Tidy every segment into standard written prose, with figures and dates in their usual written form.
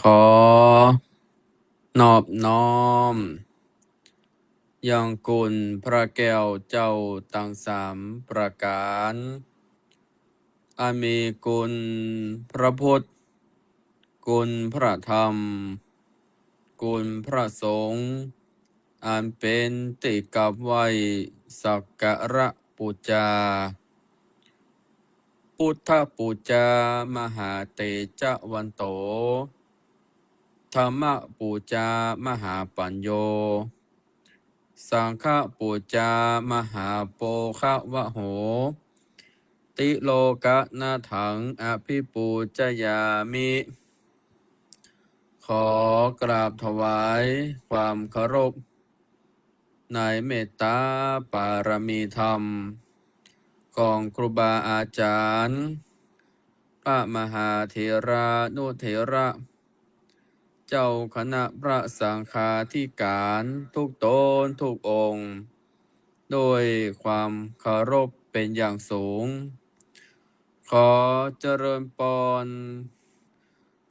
ขอนอบน้อมยังคุณพระแก้วเจ้าทั้งสามประการอันมีคุณพระพุทธคุณพระธรรมคุณพระสงฆ์อันเป็นติกับไว้สักการะปูจาพุทธปูจามหาเตจวันโตธรรมปูจามหาปัญโยสังฆปูจามหาโปคะวะโหติโลกะนาถังอภิปูจยามิ ขอกราบถวายความเคารพในเมตตาปารมีธรรมของครูบาอาจารย์พระมหาเถรานุเถระ เจ้าคณะพระสังฆาธิการทุกตนทุกองค์ โดยความเคารพเป็นอย่างสูง ขอเจริญพร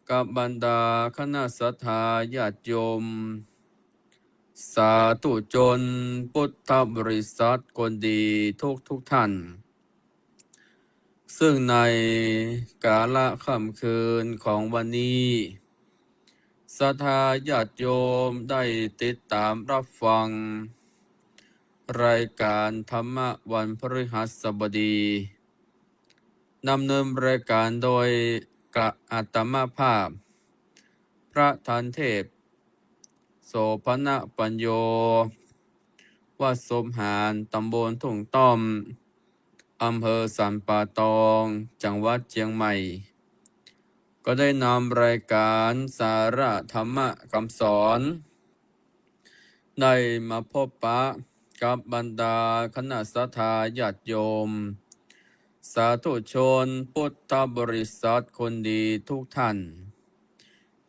กับบรรดาคณะสัทธาญาติโยม สาธุชนพุทธบริษัทคนดีทุกท่าน ซึ่งในกาลค่ำคืนของวันนี้ศรัทธาญาติโยมได้ติดตามรับฟัง รายการธรรมะวันพฤหัสบดีดำเนินรายการโดยกะอัตมาภาพ พระทันเทพโสภณปัญโยวัดสมหารตำบลทุ่งต้อมอำเภอสันป่าตองจังหวัดเชียงใหม่ ก็ได้นำรายการสาระธรรมะคำสอน ได้มาพบปะกับบรรดาคณะสัทธาญาติโยม สาธุชนพุทธบริษัทคนดีทุกท่าน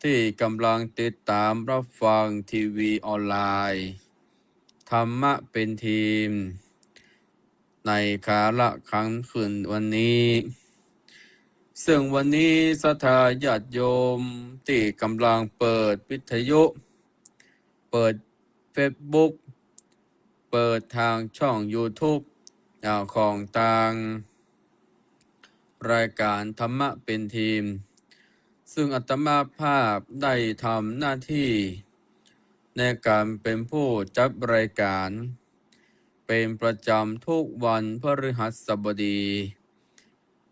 ที่กำลังติดตามรับฟังทีวีออนไลน์ธรรมะเป็นทีม ในคาละครั้งคืนวันนี้ ซึ่งวันนี้ศรัทธาญาติโยมที่กำลังเปิดวิทยุ เปิดเฟซบุ๊กเปิดทางช่อง YouTube ของทางรายการธรรมะเป็นทีม ซึ่งอาตมาภาพได้ทำหน้าที่ในการเป็นผู้จัดรายการเป็นประจำทุกวันพฤหัสบดี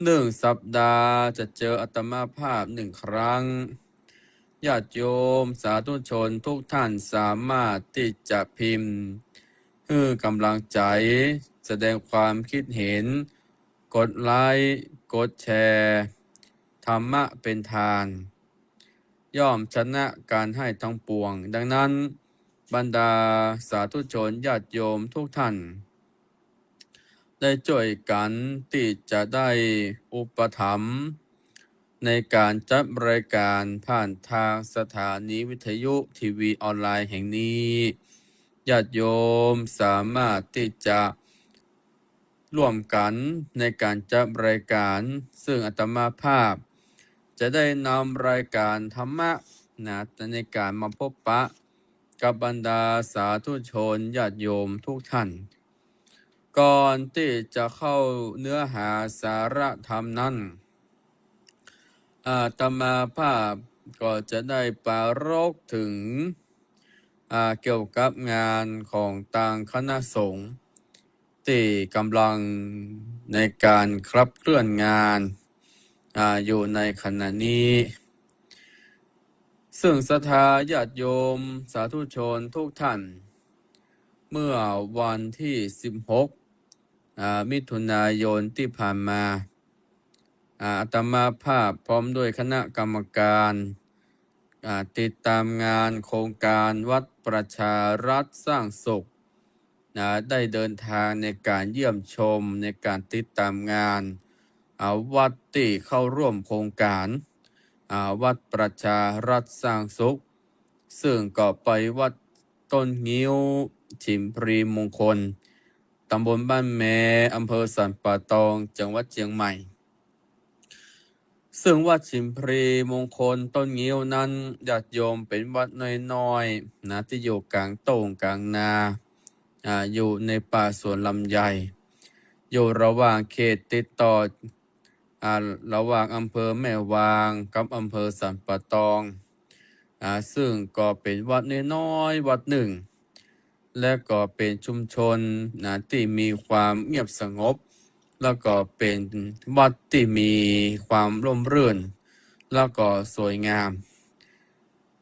1 สัปดาห์จะเจออาตมาภาพ1 ครั้งญาติโยมสาธุชนทุกท่านสามารถที่จะพิมพ์ให้กำลังใจแสดงความคิดเห็นกดไลค์กดแชร์ธรรมะเป็นทานย่อมชนะการให้ทั้งปวงดังนั้นบรรดาสาธุชนญาติโยมทุกท่านได้ช่วยกันที่จะได้อุปถัมภ์ในการจัดรายการผ่านทางสถานีวิทยุทีวีออนไลน์แห่งนี้ญาติโยมสามารถที่จะร่วมกันในการจัดรายการซึ่งอาตมาภาพจะได้นำรายการธรรมะในการมาพบปะกับบรรดาสาธุชนญาติโยมทุกท่านก่อนที่จะเข้าเนื้อหาสาระธรรมนั้นอาตมาภาพก็จะได้ปรารภถึงเกี่ยวกับงานของทางคณะสงฆ์ที่กำลังในการขับเคลื่อนงานอยู่ในขณะนี้ซึ่งศรัทธาญาติโยมสาธุชนทุกท่านเมื่อวันที่16 มิถุนายนที่ผ่านมาอาตมาภาพพร้อมด้วยคณะกรรมการติดตามงานโครงการวัดประชารัฐสร้างสุขได้เดินทางในการเยี่ยมชมในการติดตามงานวัดที่เข้าร่วมโครงการวัดประชารัฐสร้างสุขซึ่งก็ไปวัดต้นงิ้วฉิมพรีมงคลตำบลบ้านแมอำเภอสันป่าตองจังหวัดเชียงใหม่ ซึ่งวัดชิมพรีมงคลต้นงิ้วนั้นญาติโยมเป็นวัดน้อยๆนะที่อยู่กลางโต่งกลางนาอยู่ในป่าสวนลำไยอยู่ระหว่างเขตติดต่อระหว่างอำเภอแม่วางกับอำเภอสันป่าตองซึ่งก็เป็นวัดน้อยๆวัดหนึ่ง และก็เป็นชุมชนที่มีความเงียบสงบ แล้วก็เป็นวัดที่มีความร่มรื่น แล้วก็สวยงาม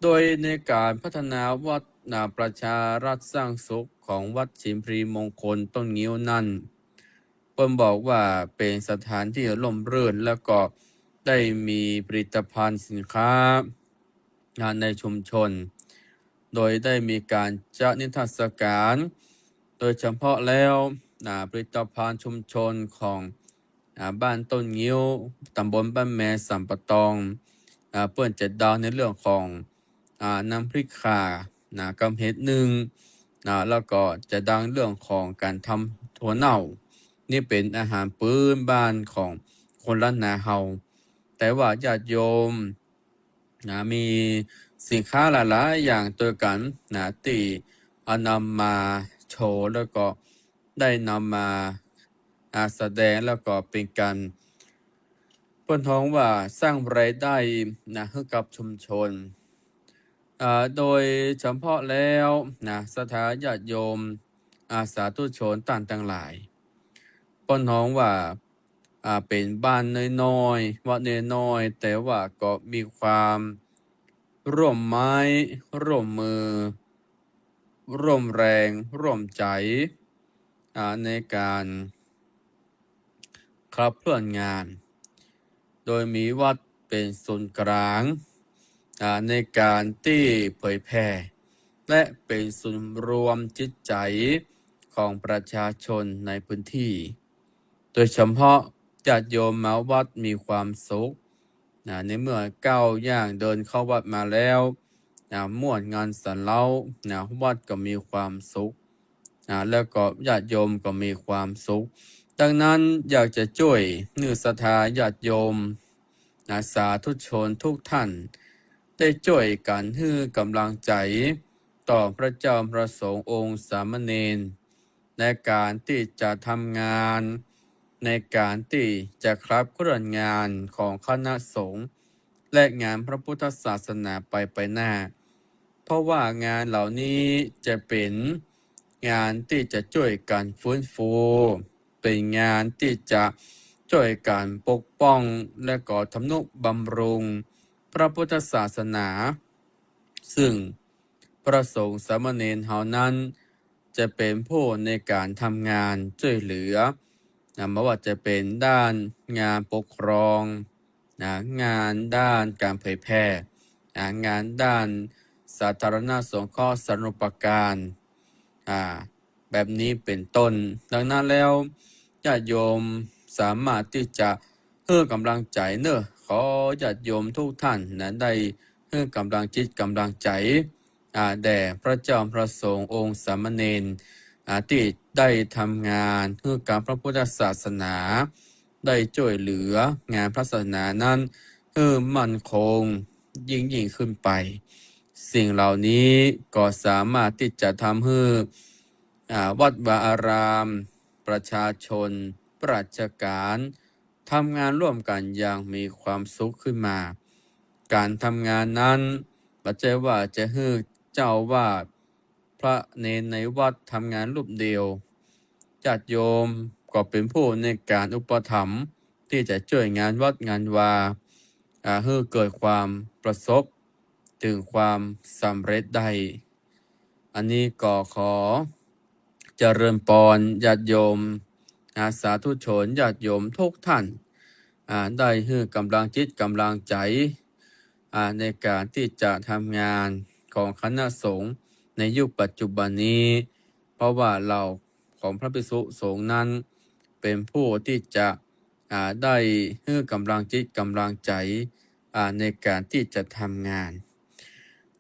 โดยในการพัฒนาวัดประชารัฐสร้างสุขของวัดชิมพลีมงคลต้นงิ้วนั้นเพิ่นบอกว่าเป็นสถานที่ร่มรื่น แล้วก็ได้มีผลิตภัณฑ์สินค้าในชุมชน โดยได้มีการจัดนิทรรศการ โดยเฉพาะแล้วผลิตภัณฑ์ชุมชนของบ้านต้นงิ้วตำบลบ้านแม่สัมปะตองเปิ้นจะดาวในเรื่องของน้ำพริกข่ากำเห็ดหนึ่งแล้วก็จะดังเรื่องของการทำถั่วเน่า นี่เป็นอาหารพื้นบ้านของคนล้านนาเฮาแต่ว่าญาติโยมมีสินค้าหลายๆอย่างตัวกันที่เอานำมาโชว์แล้วก็ได้นำมาแสดงแล้วก็เป็นการเปิ้นท้องว่าสร้างรายได้ให้กับชุมชนโดยเฉพาะแล้วศรัทธาญาติโยมสาธุชนต่างๆหลายเปิ้นท้องว่าเป็นบ้านน้อยๆวัดน้อยๆแต่ว่าก็มีความร่วมไม้ร่วมมือร่วมแรงร่วมใจในการขับเคลื่อนงาน โดยมีวัดเป็นศูนย์กลางในการที่เผยแพร่และเป็นศูนย์รวมจิตใจของประชาชนในพื้นที่ โดยเฉพาะญาติโยมมาวัดมีความสุขในเมื่อก้าวย่างเดินเข้าวัดมาแล้วม่วนงานสรรเล้าวัดก็มีความสุขแล้วก็ญาติโยมก็มีความสุข ดังนั้นอยากจะช่วยนึกศรัทธาญาติโยมสาธุชนทุกท่านได้ช่วยกันให้กำลังใจต่อพระเจ้าพระสงฆ์องค์สามเณรในการที่จะทำงานในการที่จะครับเคลื่อนงานของคณะสงฆ์และงานพระพุทธศาสนาไปหน้า เพราะว่างานเหล่านี้จะเป็นงานที่จะช่วยกันฟื้นฟูเป็นงานที่จะช่วยกันปกป้องและก็ทำนุบำรุงพระพุทธศาสนา ซึ่งพระสงฆ์สามเณรเฮานั้นจะเป็นผู้ในการทำงานช่วยเหลือไม่ว่าจะเป็นด้านงานปกครองงานด้านการเผยแพร่งานด้านสาธารณสงเคราะห์สาธารณูปการแบบนี้เป็นต้น ดังนั้นแล้วญาติโยมสามารถที่จะให้กำลังใจขอญาติโยมทุกท่านได้ให้กำลังจิตกำลังใจแด่พระเจ้าพระสงฆ์องค์สามเณรที่ได้ทำงานเพื่อการพระพุทธศาสนาได้ช่วยเหลืองานพระศาสนานั้นให้มั่นคงยิ่งขึ้นไป สิ่งเหล่านี้ก็สามารถที่จะทำให้วัดวาอารามประชาชนราชการทำงานร่วมกันอย่างมีความสุขขึ้นมา การทำงานนั้นปัจจัยว่าจะให้เจ้าวาดพระเนรในวัดทำงานรูปเดียวญาติโยมก็เป็นผู้ในการอุปถัมภ์ที่จะช่วยงานวัดงานวาให้เกิดความประสบถึงความสำเร็จได้ อันนี้ก็ขอเจริญพรญาติโยมสาธุชนญาติโยมทุกท่านได้ให้กำลังจิตกำลังใจในการที่จะทำงานของคณะสงฆ์ในยุคปัจจุบันนี้ เพราะว่าเราของพระภิกษุสงฆ์นั้นเป็นผู้ที่จะได้ให้กำลังจิตกำลังใจในการที่จะทำงาน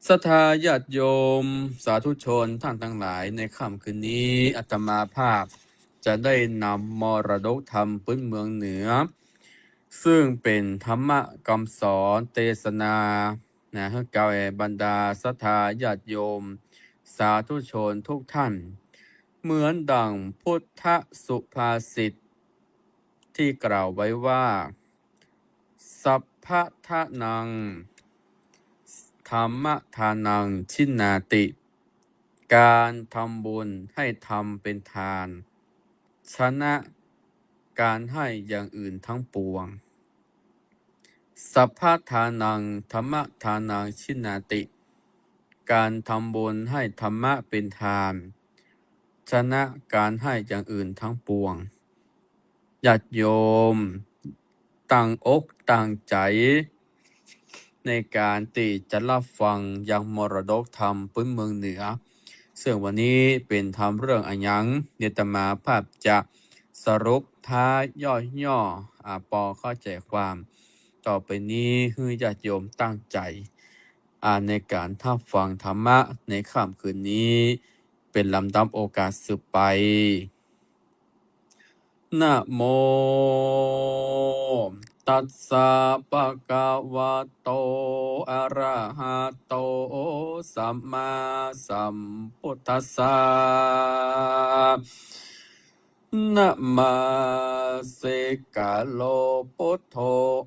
ศรัทธาญาติโยมสาธุชนท่านทั้งหลายในค่ำคืนนี้อาตมาภาพจะได้นำมรดกธรรมพื้นเมืองเหนือ ซึ่งเป็นธรรมคำสอนเทศนาให้แก่บรรดาศรัทธาญาติโยมสาธุชนทุกท่าน เหมือนดังพุทธสุภาษิตที่กล่าวไว้ว่า สัพพะทะนังธรรมทานังชินนาติ การทำบุญให้ทำเป็นทาน ชนะการให้อย่างอื่นทั้งปวง สัพพะทานังธรรมทานังชินนาติ การทำบุญให้ธรรมะเป็นทาน ชนะการให้อย่างอื่นทั้งปวง ญาติโยมตั้งอกตั้งใจ ในการที่จะรับฟังยังมรดกธรรมพื้นเมืองเหนือ ซึ่งวันนี้เป็นธรรมเรื่องอันยังเนตมาภาพจะสรุปท้ายย่อปอเข้าใจความ ต่อไปนี้คือญาติโยมตั้งใจในการทับฟังธรรมะในค่ำคืนนี้เป็นลำดับโอกาสสืบไป นะโมตัสสะภะคะวะโตอะระหะโตสัมมาสัมพุทธัสสะนะมาเสกะโลพุทโธ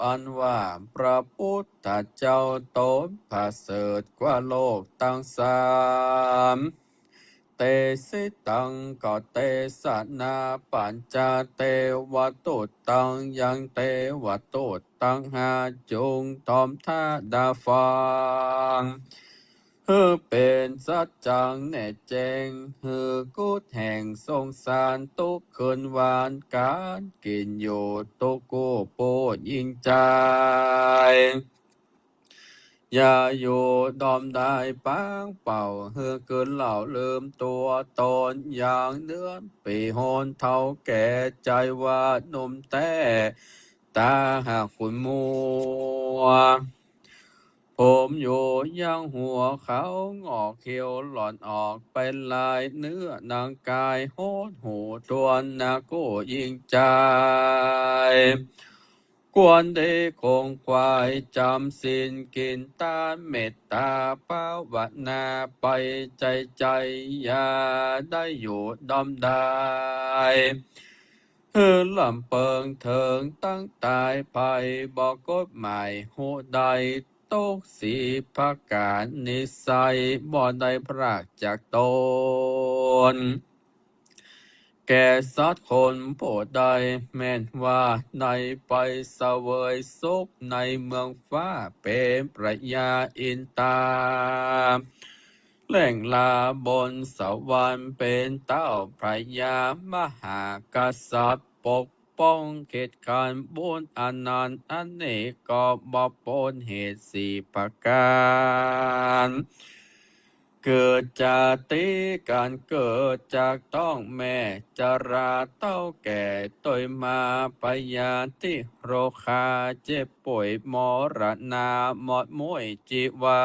อันว่าพระพุทธเจ้าตนประเสริฐกว่าโลกทั้งสามเตสิตังก็เตสนาปัญจเตวตุตังยังเตวตุตังหาจุงทอมท่าดาฟังเป็นสัจจังแน่แจ้งกุดแห่งทรงสารทุกคืนวานการกินอยู่ตุกูโปยิ่งใจ อย่าอยู่ดอมได้ปางเป่าเกินเหล่าลืมตัวตนอย่างเนื้อปีโหนเท่าแก่ใจว่าหนุ่มแต่ตาหากคุณมัว ผมอยู่ยังหัวเขางอกเขียวหล่อนออกไปลายเนื้อนางกายโหดหูตัวนาโก้ยิงใจ กวนได้คงควายจำสินกินตาเมตตาภาวนาไปใจอย่าได้อยู่ดอมได้ลำเปิงเถิงตั้งตายภัยบอกกฎหมายหูใดตกสีพักการนิสัยบ่ได้พรากจากตน แก่สัตว์คนผู้ใดแม้นว่าในไปเสวยสุขในเมืองฟ้าเป็นประยาอินตาแหล่งลาบนสวรรค์เป็นเต้าพระยามหากษัตริย์ปกป้องเขตการบุญอนันต์อเนกก็บ่ปนเหตุสี่ประการเกิดจากติการเกิดจากต้องแม่จราเต้าแก่ต้อยมาปยาที่โรคาเจ็บป่วยมรณาหมดมวยจีวา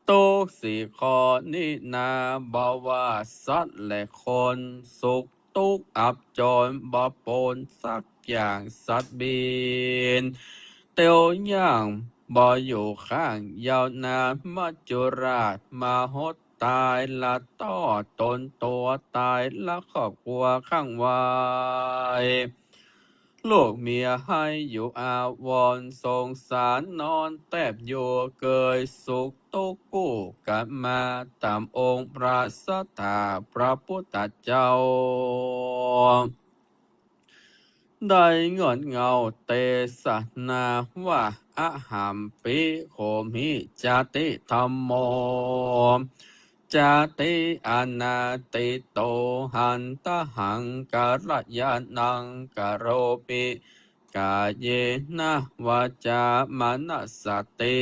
ตุกสี่ข้อนี้นาบาว่าสัตว์และคนสุขทุกข์อับจรบ่ปนสักอย่างสัตว์บินเตียวย่างบ่อยู่ข้างยาวนานมัจจุราชมาหดตายละต่อตนตัวตายละครอบครัวข้างวายลูกเมียให้อยู่อาวรณ์สงสารนอนแทบอยู่เกยสุขตุกกู้กันมาตามองค์พระสัทธาพระพุทธเจ้า ได้เงินเงาเตสนาว่าอะหัมปิโคมิจาติธรรมโมจาติอนาติโตหันตหังการยานังกโรปิกาเยนะวาจามนัสสติ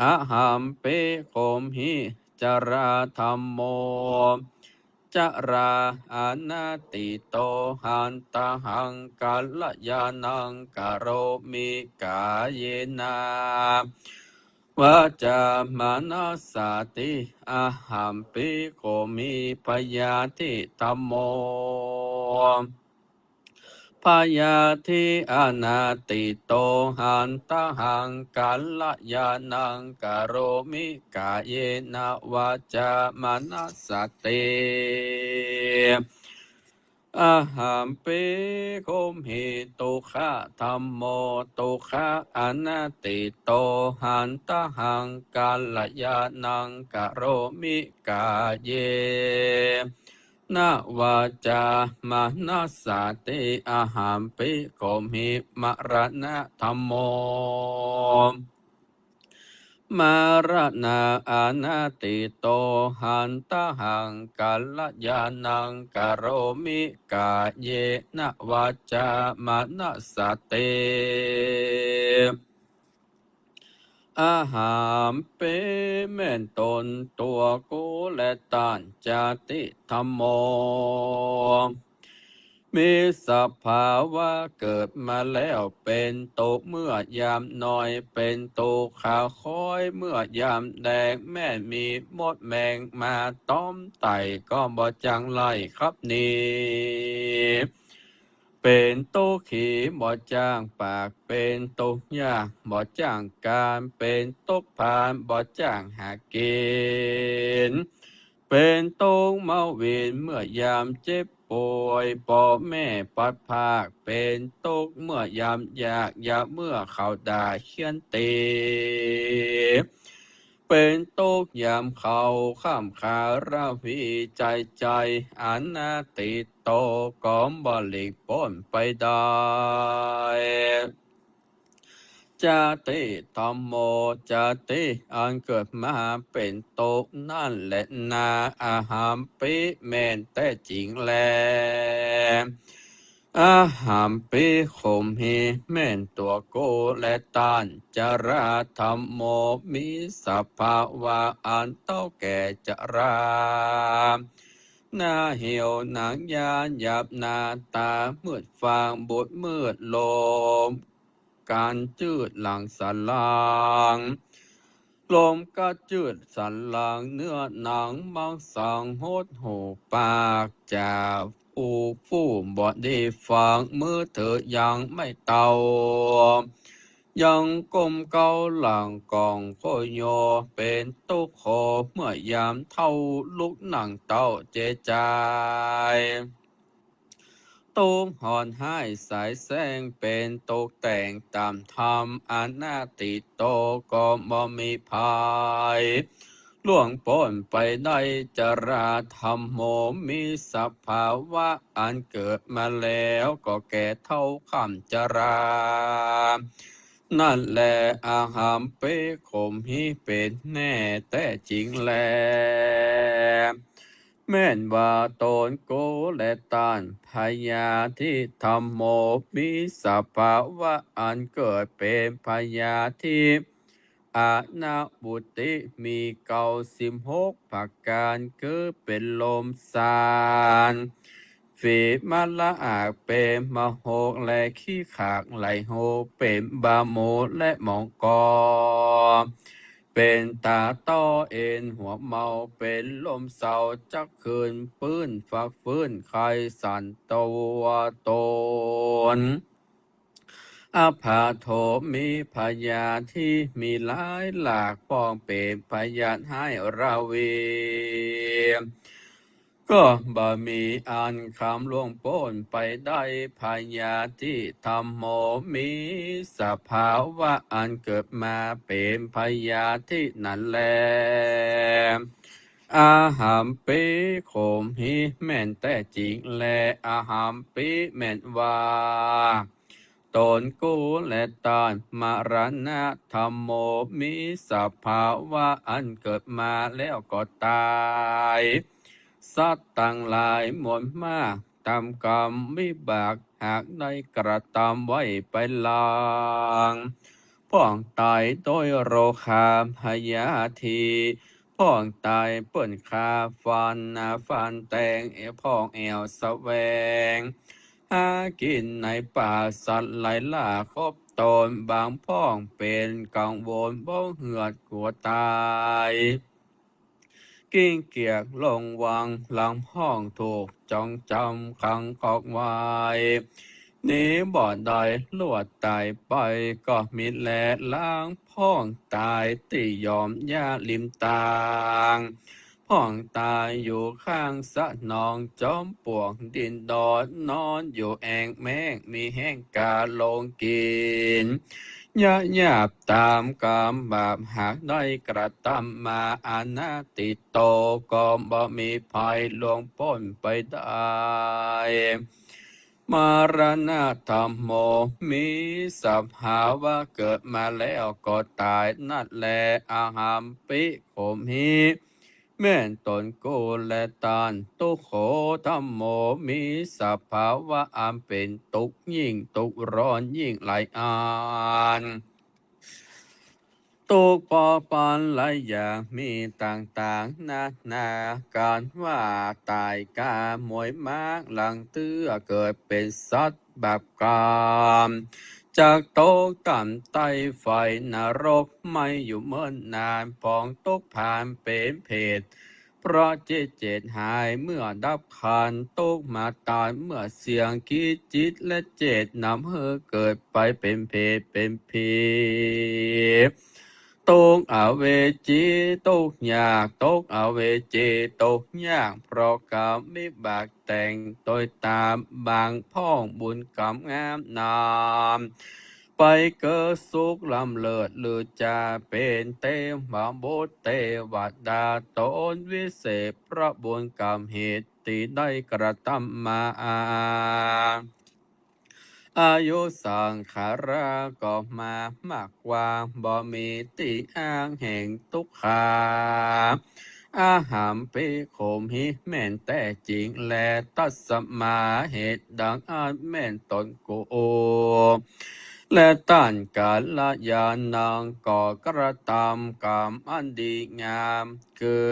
อะหัมปิโคมิจาราธรรมโมจราอานาติโตหันตหังกัลยานังกโรมิกาเยนาวาจามนัสสติอะหัมปิโคมิปยาติธัมโม พยาธิอนาติโตหันตหังกัลยาณังกโรมิกาเยนะวาจามนัสสติอาหัมปิโคมหิตุขะธัมโมตุขะอนัตติโตหันตหังกัลยาณังกโรมิกาเยนะวาจามนัสสติอาหัมปิโคมหิมรณะธัมโมมารณาอานาติโตหันตหังกัลยาณังกโรมิกาเยนะวาจามนัสสติอาหามเปเมนตนตัวกูและตานจาติธรรมโมมีสภาวะเกิดมาแล้วเป็นตุเมื่อยามน้อยเป็นตุขาคอยเมื่อยามแดงแม่มีมดแมงมาต้อมไต่ก็บ่จังไล่ครับนี่เป็นตุขีบ่จ้างปากเป็นตุยากบ่จ้างการเป็นตุผ่านบ่จ้างหากินเป็นตุเมาวินเมื่อยามเจ็บป่วยพ่อแม่ปัดภาคเป็นตุกเมื่อยามอยากอย่าเมื่อเขาด่าเขียนตีเป็นตุกยามเขาข้ามขาราวีใจใจอนาติโตกอมบลิกป้นไปได้จาติธรรมโมจาติอันเกิดมาเป็นโตนั่นแหละนาอาหามปิแม่นแต่จริงแลอาหามปิขมหีแม่นตัวโกและตานจาราธรรมโมมีสภาวะอันเต้าแก่จราหน้าเหี่ยวหนังยานหยาบหน้าตามืดฟางบดมืดลมการจืดหลังสันหลังลมก็จืดสันหลังเนื้อหนังมังสังหดหูปากจากอูฟู่บอดได้ฟังมือเธอยังไม่เตายังก้มเกาหลังกองโคโยเป็นตุกโคเมื่อยามเท่าลุกหนังเต้าเจใจตุกหอนให้สายแสงเป็นตกแต่งตามธรรมอนาติโตก็บ่มีภายล่วงพ้นไปได้จราธรรมโมมีสภาวะอันเกิดมาแล้วก็แก่เท่าคำจรานั่นแหละอาหามเปขมหิเป็นแน่แต่จริงแลแม่นว่าตนโกและตานพยาธิธรรมโมมีสภาวะอันเกิดเป็นพยาธิอานาบุติมี96ประการคือเป็นลมสารฝีมันละอาจเป็นมโหกและขี้ขากไหลโหเป็นบาโมและหมองกอเป็นตาต้อเอ็นหัวเมาเป็นลมเศร้าจักคืนปื้นฝักฟื้นไข้สันตัวตนอาภาโทมีพยาที่มีหลายหลากปองเป็นพยานให้ราวีก็บ่มีอันคำล่วงโป้นไปได้พยาที่ธรรมโมมีสภาวะอันเกิดมาเป็นพยาที่นั่นแลอาหามปิโขมหิแม่นแต่จริงแลอาหามปิแม่นว่าตนกูและตานมรณะธรรมโมมีสภาวะอันเกิดมาแล้วก็ตายสัตว์ต่างหลายมวลมากตามกรรมวิบากหากได้กระทำไว้ไปลางพ่องตายโดยโรคาพยาธิพ่องตายเปิ้นคาฟันฟันแตงพ่องแอวแสวงหากินในป่าสัตว์ไหลล่าครบตนบางพ่องเป็นกังวลบ่เหือดกลัวตายกิ้งเกียกลงวังหลังห้องถูกจองจำขังกอกไว้ นี้บ่ใดลวดตายไปก็มิแลล้างพ้องตายติยอมยาลิมตางพ้องตายอยู่ข้างสะนองจอมปวกดินดอนนอนอยู่แองแมงมีแห้งกาลงกินยะหยาบตามกรรมบาปหากได้กระทำมาอานาติโตก็บ่มีภัยลวงพ้นไปได้มรณะธรรมโมมีสัพหาวะเกิดมาแล้วก็ตายนั่นแลอาหามปิโขมิแม่นตนกูและตานตุโขธรรมโมมีสัพภาวะอันเป็นทุกข์ยิ่งทุกข์ร้อนยิ่งหลายอานตุกปอปอนหลายอย่างมีต่างๆนาการว่าตายกามวยมากหลังเตื้อเกิดเป็นสัตว์แบบกามจากโตกต่ำไตไฟนรกไม่อยู่เมื่อนนานปองตกผ่านเป็นเพศเพราะเจตหายเมื่อดับขันตกมาตายเมื่อเสียงคิดจิตและเจตนำเฮอเกิดไปเป็นเพศเป็นผีตกอเวจีตกยากตกอเวจีตกยากเพราะกรรมวิบากแต่งโดยตามบางพ้องบุญกรรมงามนามไปเกิดสุขลำเลิศหรือจะเป็นเทวบุตรเทวดาตนวิเศษพระบุญกรรมเหตุที่ได้กระทำมาอายุสังขาราก็มามากกว่าบ่มีติอ้างแห่งทุกขาอาหามปิโคมหิแม่นแต่จริงและตัสมาเหตุดังอาจแม่นตนกูและต้านกาลยานังก่อกระทำกรรมอันดีงามคือ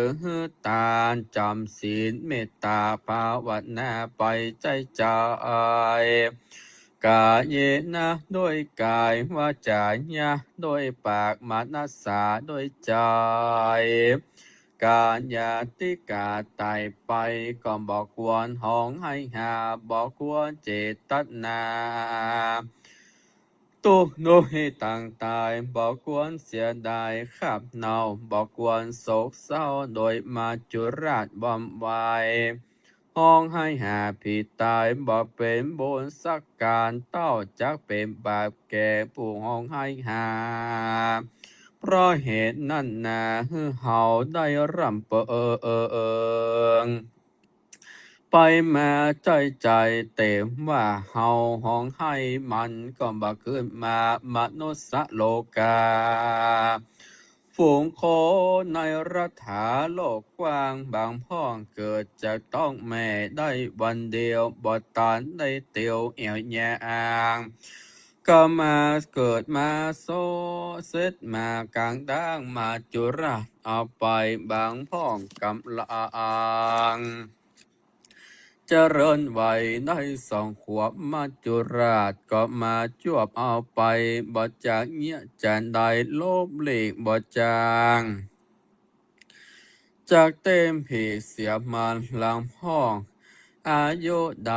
ตานจำศีลเมตตาภาวนาไปใจกายเยนะด้วยกายวาจาญะด้วยปากมนัสสาด้วยใจกาญาติกาตายไปก็บอกควรห้องให้หาบอกควรเจตนาตุโนให้ต่างตายบอกควรเสียดายขับเนาบอกควรโศกเศร้าโดยมาจุราชบำไวห้องให้หาผิดตายบอกเป็นบุญสักการเต้าจักเป็นบาปแก่ผู้ห้องให้หาเพราะเหตุนั้นนาเฮาได้ร่ำงไปมาใจเต็มว่าเฮาห้องให้มันก็บ่ขึ้นมามนุษย์โลกาฝูงโคในรัฐาโลกกว้างบางพ้องเกิดจะต้องแม่ได้วันเดียวบ่ตานได้เตียวเอียวแยงก็มาเกิดมาโซเซตมากลางด่างมาจุราชเอาไปบางพ้องกำลางเจริญวัยได้2 ขวบมาจุราชก็มาจวบเอาไปบ่จากเงี้ยจันใดลบหลีกบ่จางจากเต็มผีเสียมันหลังพ้องอายุใด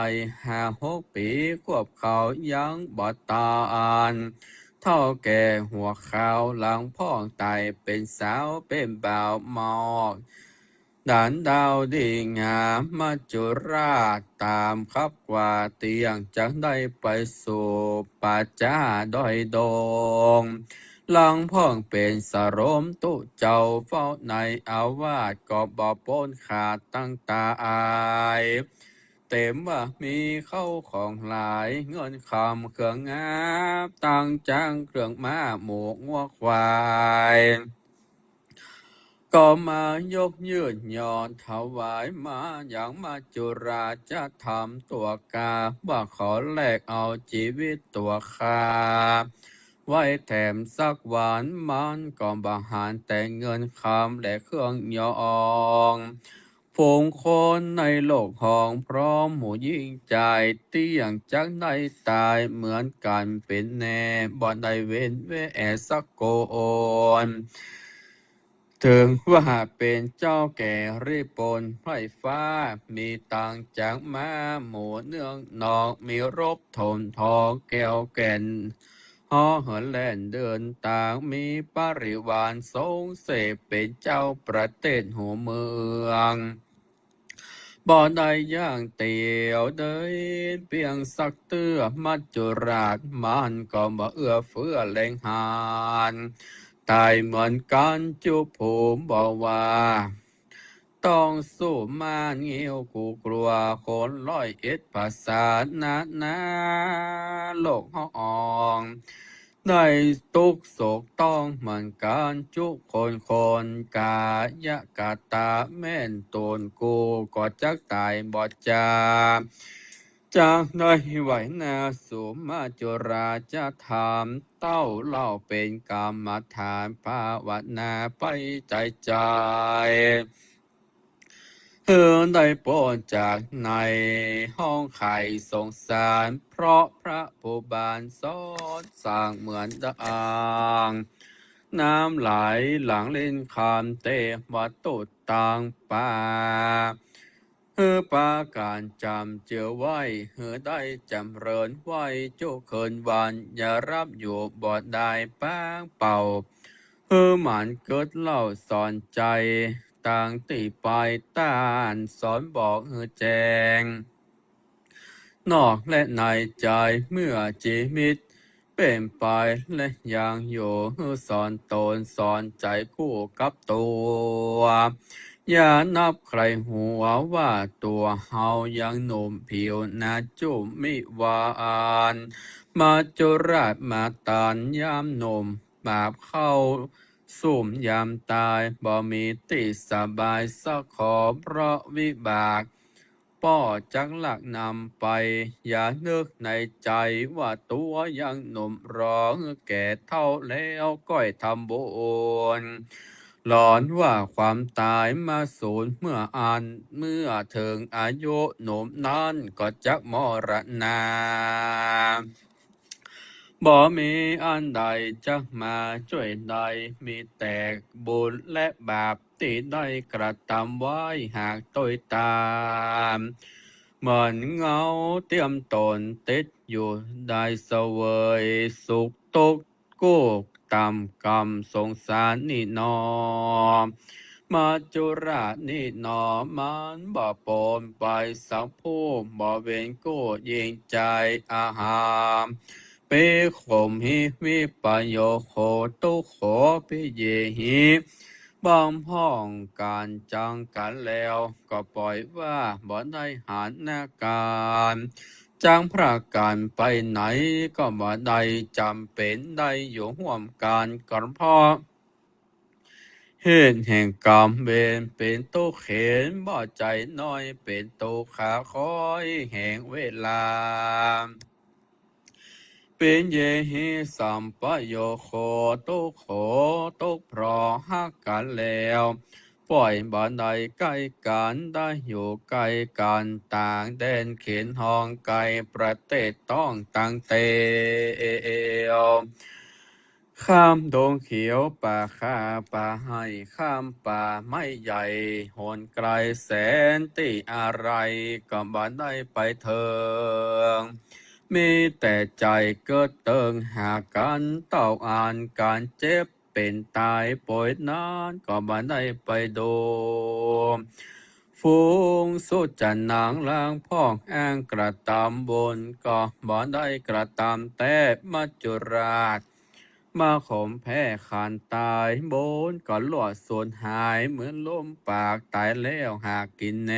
5-6 ปีควบเขายังบ่ตานเท่าแก่หัวขาวหลังพ้องไตเป็นสาวเป็นบ่าวหมอกด่านดาวดีงามมาจุราชตามครับกว่าเตียงจังได้ไปสู่ป่าจ้าดอยดงหลังพ่องเป็นสรมตุเจ้าเฝ้าในอาวาสก็บ่พ้นขาดตั้งตาอายเต็มว่ามีเข้าของหลายเงินคำเครื่องงามตั้งจ้างเครื่องม้าหมูงัวควายก็มายกยืนยอดถวายมาอย่างมาจุราจะทำตัวกาว่าขอแลกเอาชีวิตตัวข้าไว้แถมสักวันมันก็บาหารแต่เงินคำและเครื่องยองฝูงคนในโลกห้องพร้อมหมู่ยิ่งใจเตี้ยงจักได้ตายเหมือนกันเป็นแน่บ่ได้เว้นแวสักโกน ถึงว่าเป็นเจ้าแก่รีบปนไพร่ฟ้ามีต่างจากม้าหมูเนื่องนอกมีรบทนทองแก้วแก่นห่อเหินแล่นเดินต่างมีปริวารทรงเสพเป็นเจ้าประเทศหัวเมืองบ่ได้ย่างเตียวเดินเพียงสักเตื้อมัจจุราชมันก็บ่เอื้อเฟื้อแรงหานตายเหมือนกันจุภูมิบอกว่าต้องสู้มาเงี้ยวกูกลัวคน101ภาษานาโลกห้องได้ตุกโศกต้องเหมือนกันจุคนกายะกาตาแม่นตนกูก็จักตายบอดจาจากได้ไหวนาสุมาจุราจะถามเต้าเล่าเป็นกรรมฐานภาวนาไปใจได้โปรดจากในห้องไข่สงสารเพราะพระผู้บานสอนสร้างเหมือนดังน้ำไหลหลังเล่นคำเตวัดตุดต่างป่าปาการจำเจือไว้ได้จำเริญไว้จุเคินวันอย่ารับอยู่บอดได้ป้างเป่าหมันเกิดเล่าสอนใจต่างตีไปต้านสอนบอกแจงนอกและในใจเมื่อชีวิตเป็นไปและยังอยู่สอนตนสอนใจคู่กับตัวอย่านับใครหัวว่าตัวเฮายังหนุ่มผิวนาจุ่มมิวานมาจุราชมาตานยามหนุ่มบาปเข้าสุ่มยามตายบ่มีติสบายสักขอเพราะวิบากป้อจักหลักนำไปอย่านึกในใจว่าตัวยังหนุ่มร้องแก่เท่าแล้วก้อยทำบุญหลอนว่าความตายมาสูญเมื่อถึงอายุหนุ่มนั้นก็จักมรณาบ่มีอันใดจะมาช่วยใดมีแต่บุญและบาปที่ได้กระทำไว้หากต้อยตามเหมือนเงาเตรียมตนติดอยู่ได้เสวยสุขตกกูกตามกรรมสงสารนี่นอมาจุราชนี่นอมันบ่ปนไปสักผู้บ่เว้นกู้ยิงใจอาหารเปข่มหิวิปโยโคตุโขปิเยหิบางพ้องการจังกันแล้วก็ปล่อยว่าบ่ได้หารนาการจ้างพระการไปไหนก็บ่ได้จำเป็นได้อยู่ร่วมกันก่อนเพราะเหตุแห่งกรรมเวรเป็นตุเข็นบ่ใจน้อยเป็นตุขาคอยแห่งเวลาเป็นเยหิสัมปโยโคตุโขตุเพราะหักกันแล้วปล่อยบ่ได้ใกล้กันได้อยู่ใกล้กันต่างแดนเขียนห้องไกลประเทศต้องตั้งเตวข้ามดงเขียวป่าคาป่าให้ข้ามป่าไม่ใหญ่โหนไกลแสนตีอะไรก็บ่ได้ไปเถิงมีแต่ใจเกิดเติงหากันเต้าอ่านการเจ็บเป็นตายป่วยนานก็บ่ได้ไปดูฝูงสุดจันนางล้างพ้องแองกระตำบนก็บ่ได้กระตำแต่มัจจุราชมาข่มแพ้ขานตายบนก็หลวดสูญหายเหมือนลมปากตายแล้วหากกินแน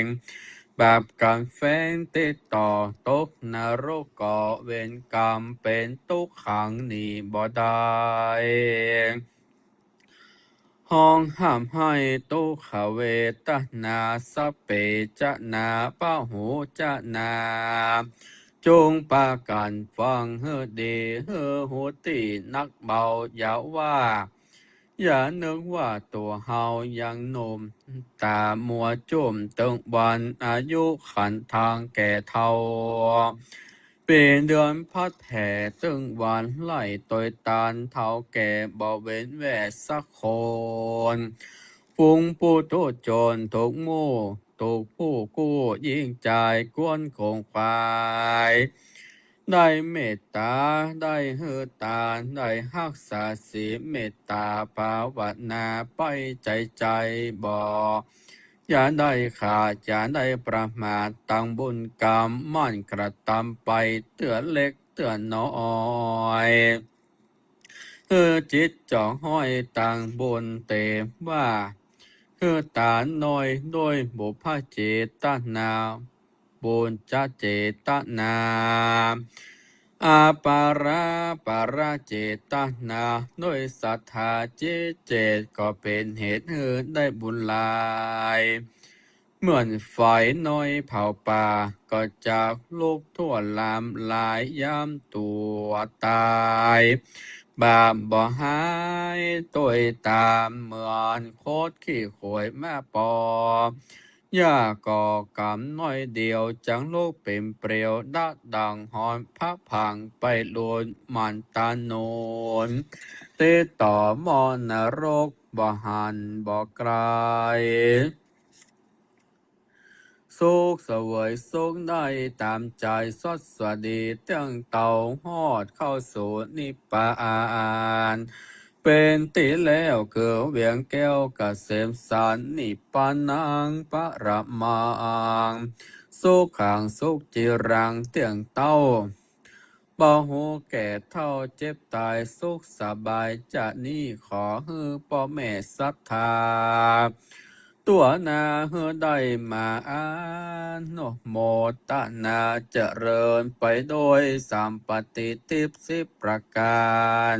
งบาปกรรมแฝงติดต่อตกนรกก่อเวรกรรมเป็นทุกขังหนีบ่ได้ห้องห้ามให้ตุขเวทนาสพเปจะนาป้าหูจะนาจงปากันฟังเฮอดีเฮอหูตีนักเบาอย่าว่าอย่านึกว่าตัวเฮายังหนุ่มตามัวจุ่มตึงวันอายุขันทางแก่เท่า เป็นเดือนพัดแผ่ตึงหวานไหลตอยตานเท่าแก่บ่เว้นแวดสักคนฟุงผู้ทุจนทุกหมู่ทุกผู้กู้ยิ่งใจกวนคงควายได้เมตตาได้เฮือตาได้รักษาศีลเมตตาภาวนาไปใจบ่อย่าได้ขาดอย่าได้ประมาทตั้งบุญกรรมมั่นกระทำไปเตือนเล็กเตือนน้อยจิตจ่อห้อยต่างบนเตว่าตาน้อยโดยบุพเจตนาบุญจะเจตนาอาปาราปาราเจตนาด้วยศรัทธาเจตก็เป็นเหตุให้ได้บุญหลายเหมือนไฟน้อยเผาป่าก็จากลูกทั่วลามหลายยามตัวตายบาปบ่หายตัวตามเหมือนโคตรขี้ขวยแม่ปอย่าก่อกรรมน้อยเดียวจังโลกเป็นเปรียวดัดดังหอนพระพังไปโลนมันตาโนนเตต่อมอนรกบ่หันบ่ไกลสุขเสวยสุขได้ตามใจสดสวัสดีเตื้องเต่าหอดเข้าสู่นิพพานเป็นติแล้วเกือเวียงแก้วกเกษมสารนิพพานังปรมังสุขังสุขจิรังเตื้องเต้าบ่หูแก่เท่าเจ็บตายสุขสบายจะนี่ขอฮือพ่อแม่ศรัทธาตัวนาเฮือได้มาอ่านโมตนาเจริญไปโดยสามปฏิทิพสิบประการ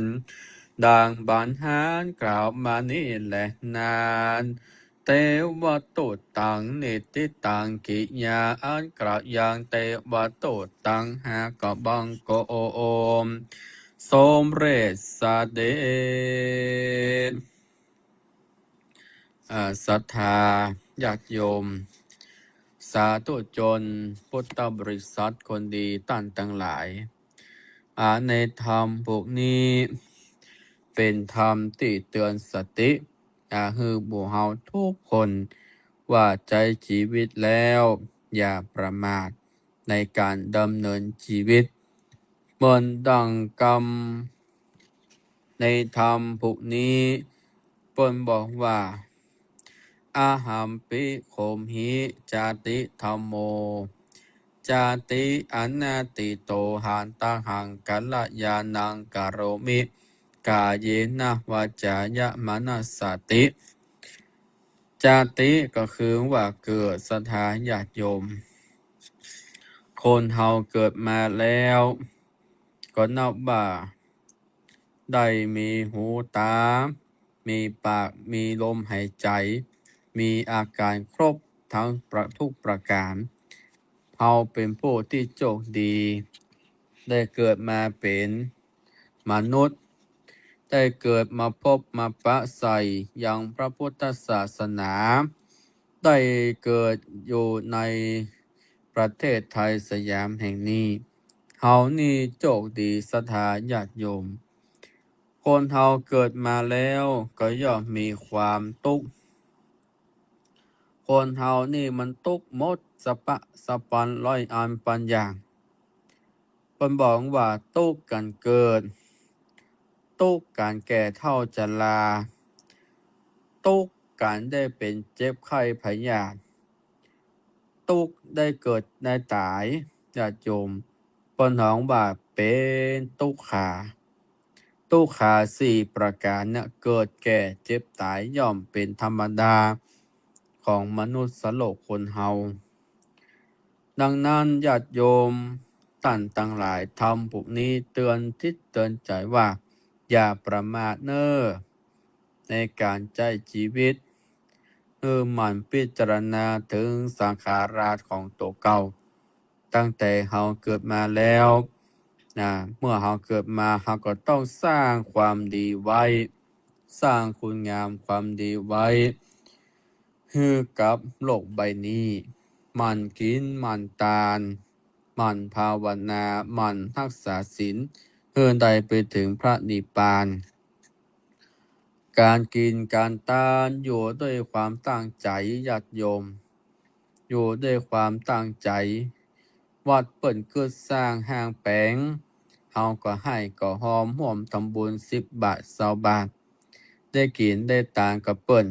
ดังบรรหารกล่าวมานี่แหละนานเตวตุตังนิติตังกิยาอันกล่าวอย่างเตวตุตังหากบังโกโอมสมเร็จสเดชศรัทธาญาติโยมสาธุชนพุทธบริษัทคนดีท่านทั้งหลายในธรรมพวกนี้เป็นธรรมที่เตือนสติให้บุเฮาทุกคนว่าใจชีวิตแล้วอย่าประมาทในการดำเนินชีวิตเหมือนดังกรรมในธรรมพวกนี้เปิ้นบอกว่าอาหัมปิโคมหิจาติธัมโมจาติอนาติโตหันตหังกัลยาณังกโรมิกาเยนะวาจายะมนัสสติจาติก็คือว่าเกิดศรัทธาญาติโยมคนเฮาเกิดมาแล้วก็นับว่าได้มีหูตา มีปาก มีลมหายใจ มีอาการครบทั้งทุกประการเฮาเป็นผู้ที่โชคดี ได้เกิดมาเป็นมนุษย์ ได้เกิดมาพบมาปะใส่ยังพระพุทธศาสนา ได้เกิดอยู่ในประเทศไทยสยามแห่งนี้เฮานี่โชคดีศรัทธาญาติโยมคนเฮาเกิดมาแล้วก็ย่อมมีความทุกข์คนเฮานี่มันทุกข์หมดสะปะสะปันร้อยอันปันอย่างเพิ่นบอกว่าทุกข์กันเกิดทุกข์การแก่เฒ่าชราทุกข์การได้เป็นเจ็บไข้พยาธิทุกข์ได้เกิดได้ตายญาติโยมเพิ่นฮ้องว่าเป็นทุกขาสี่ประการเนี่ยเกิดแก่เจ็บตายย่อมเป็นธรรมดาของมนุษย์โลกคนเฮาดังนั้นญาติโยมท่านทั้งหลายทำพวกนี้เตือนทิศเตือนใจว่าอย่าประมาทเน้อในการใช้ชีวิตหมั่นพิจารณาถึงสังขารราของตัวเก่าตั้งแต่เฮาเกิดมาแล้วเมื่อเฮาเกิดมาเฮาก็ต้องสร้างความดีไว้ สร้างคุณงามความดีไว้ให้กับโลกใบนี้หมั่นกินหมั่นทาน มันภาวนามันรักษาศีลเพื่อใดไปถึงพระนิพพาน การกินการทานอยู่ด้วยความตั้งใจญาติโยม อยู่ด้วยความตั้งใจ วัดเปิ่นเกิดสร้างห้างแปลงเฮาก็ให้ก็หอมห่วมทำบุญ10 บาท20 บาท ได้กินได้ทานกับเปิ่น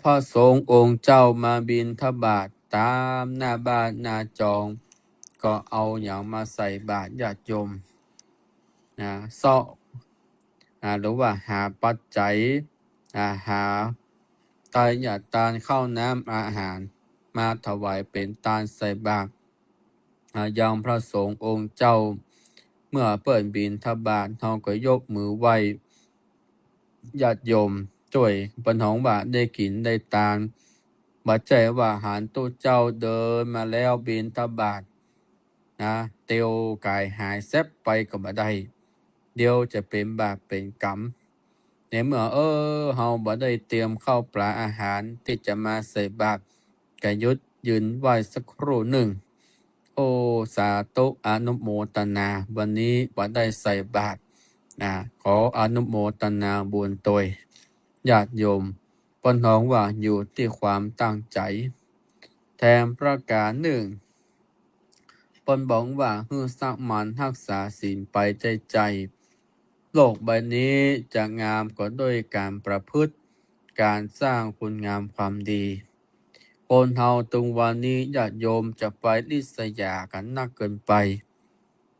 พระสงฆ์องค์เจ้ามาบิณฑบาตตามหน้าบ้านหน้าจอง ก็เอาอย่างมาใส่บาตรญาติโยมเซาะหรือว่าหาปัจจัยหาตายญาติทานข้าวน้ำอาหาร มาถวายเป็นทานใส่บาตรยังพระสงฆ์องค์เจ้า เมื่อเปิ่นบิณฑบาตเฮาก็ยกมือไหว้ญาติโยมช่วยเปิ้นของว่าได้กินได้ทานบ่ใจว่าหารตู้เจ้าเดินมาแล้วบิณฑบาตเตียวกายหายแซบไปก็บ่ได้เดี๋ยวจะเป็นบาปเป็นกรรมในเมื่อเฮาบ่ได้เตรียมข้าวปลาอาหารที่จะมาใส่บาตรก็หยุดยืนไหว้สักครู่หนึ่ง โอสาธุอนุโมทนาวันนี้บ่ได้ใส่บาตรขออนุโมทนาบุญโดยญาติโยมเปิ้นฮ้องว่าอยู่ที่ความตั้งใจ แถมประการหนึ่งเปิ้นบอกว่าฮือสักมันรักษาศีลไปใจ โลกใบนี้จะงามก็ด้วยการประพฤติการสร้างคุณงามความดีคนเฮาตรงวันนี้ญาติโยมจะไปริษยากันนักเกินไป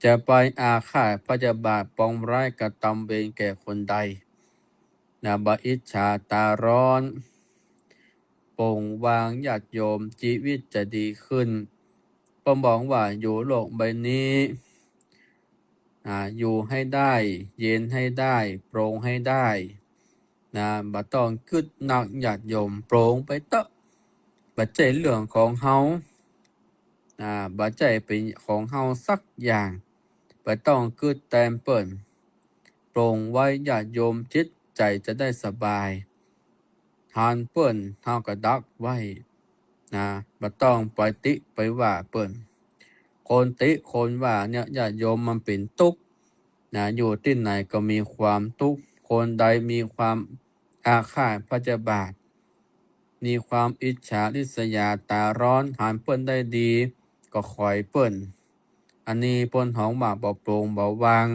จะไปอาฆาตพยาบาทปองร้ายกระทำเวรแก่คนใดบ่อิจฉาตาร้อนโปร่งวางญาติโยมชีวิตจะดีขึ้นผมบอกว่าอยู่โลกใบนี้อยู่ให้ได้เย็นให้ได้โปร่งให้ได้บ่ต้องคิดหนักญาติโยมโปร่งไปเถอะบ่ใจเรื่องของเฮาบ่ใจเป็นของเฮาสักอย่างบ่ต้องคิดแต้มเปิ้นโปร่งไว้ญาติโยมจิตใจจะได้สบายทานเปิ้นเฮาก็ดักไว้บ่ต้องไปติไปว่าเปิ้นคนติคนว่าเนี่ยญาติโยมมันเป็นทุกข์อยู่ที่ไหนก็มีความทุกข์คนใดมีความอาฆาตพยาบาทมีความอิจฉาริษยาตาร้อนหารเปิ้นได้ดีก็ขอยเปิ้นอันนี้เปิ้นของว่าบ่โปร่งบ่วาง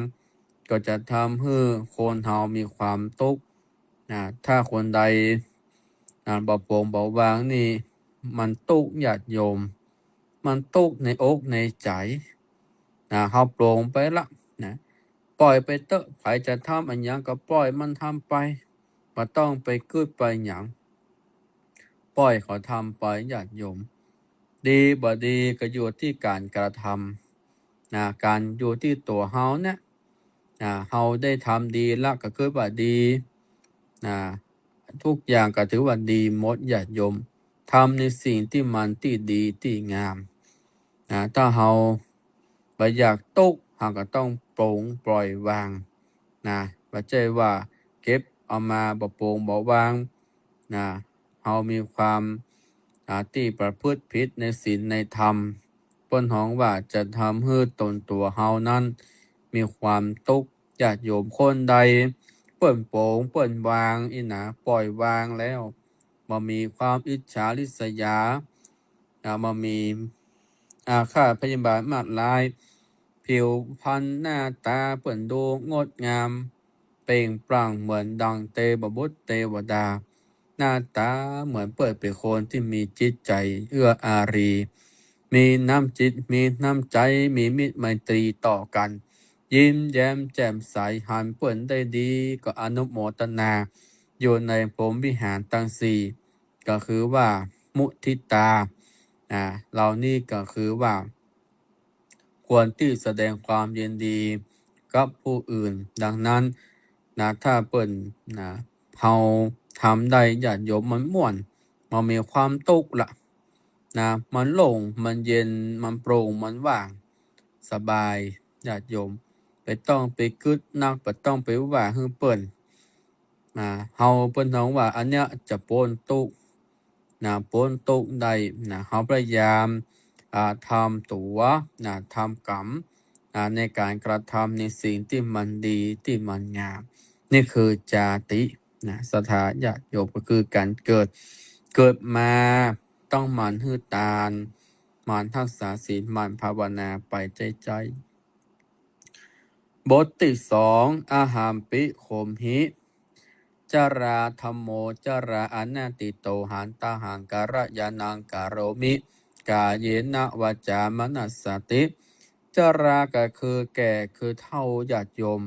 ก็จะทำให้คนเฮามีความทุกข์ถ้าคนใดบ่โปร่งบ่วางนี่มันทุกข์ญาติโยมมันทุกข์ในอกในใจเฮาโปร่งไปละปล่อยไปเถอะใครจะทำอันหยังก็ปล่อยมันทำไปบ่ต้องไปคิดไปหยังปล่อยเขาทำไปญาติโยมดีบ่ดีก็อยู่ที่การกระทำการอยู่ที่ตัวเฮาเนี่ยเฮาได้ทำดีละก็คือว่าดีทุกอย่างก็ถือว่าดีหมดญาติโยมทำในสิ่งที่มันที่ดีที่งามถ้าเฮาบ่อยากทุกข์เฮาก็ต้องปลงปล่อยวางบ่ใช่ว่าเก็บเอามาบ่โปร่งบ่วางเฮามีความที่ประพฤติผิดในศีลในธรรมเปิ้นฮ้องว่าจะทำให้ตนตัวเฮานั้นมีความทุกข์ญาติโยมคนใดเปิ้นโปร่งเปิ้นวางปล่อยวางแล้วบ่มีความอิจฉาริษยาบ่มีอาฆาตพยาบาทมาดร้ายผิวพรรณหน้าตาเปิ้นดูงดงามเปล่งปลั่งเหมือนดังเทพบุตรเทวดาหน้าตาเหมือนเปิดเป็นคนที่มีจิตใจเอื้ออารีมีน้ำจิตมีน้ำใจมีมิตรไมตรีต่อกันยิ้มแย้มแจ่มใสหันเปิ้นได้ดีก็อนุโมทนาอยู่ในพรหมวิหารทั้งสี่ก็คือว่ามุทิตาเหล่านี้ก็คือว่าควรที่แสดงความยินดีกับผู้อื่นดังนั้นถ้าเปิ้นเฮาทำได้ญาติโยมมันม่วนมันมีความทุกข์ละมันโล่งมันเย็นมันโปร่งมันว่างสบายญาติโยมไปต้องไปกึดนักบ่ต้องไปว่าฮือเปิ้นเฮาเปิ้นฮ้องว่าอันเนี้ยจะพ้นทุกข์พ้นทุกข์ได้เฮาพยายาม ทำตัวทำกรรมในการกระทำในสิ่งที่มันดีที่มันงามนี่คือจาติศรัทธาญาติโยมก็คือการเกิดมาต้องหมั่นฮือตานหมั่นทักษาศีลหมั่นภาวนาไปใจบทที่2อาหามปิโคมหิจาราธัมโมจาราอนาติโตหันตาหังการะยานังการโรมิกาเยนะวาจามนัสสติจาราก็คือแก่คือเท่าญาติโยม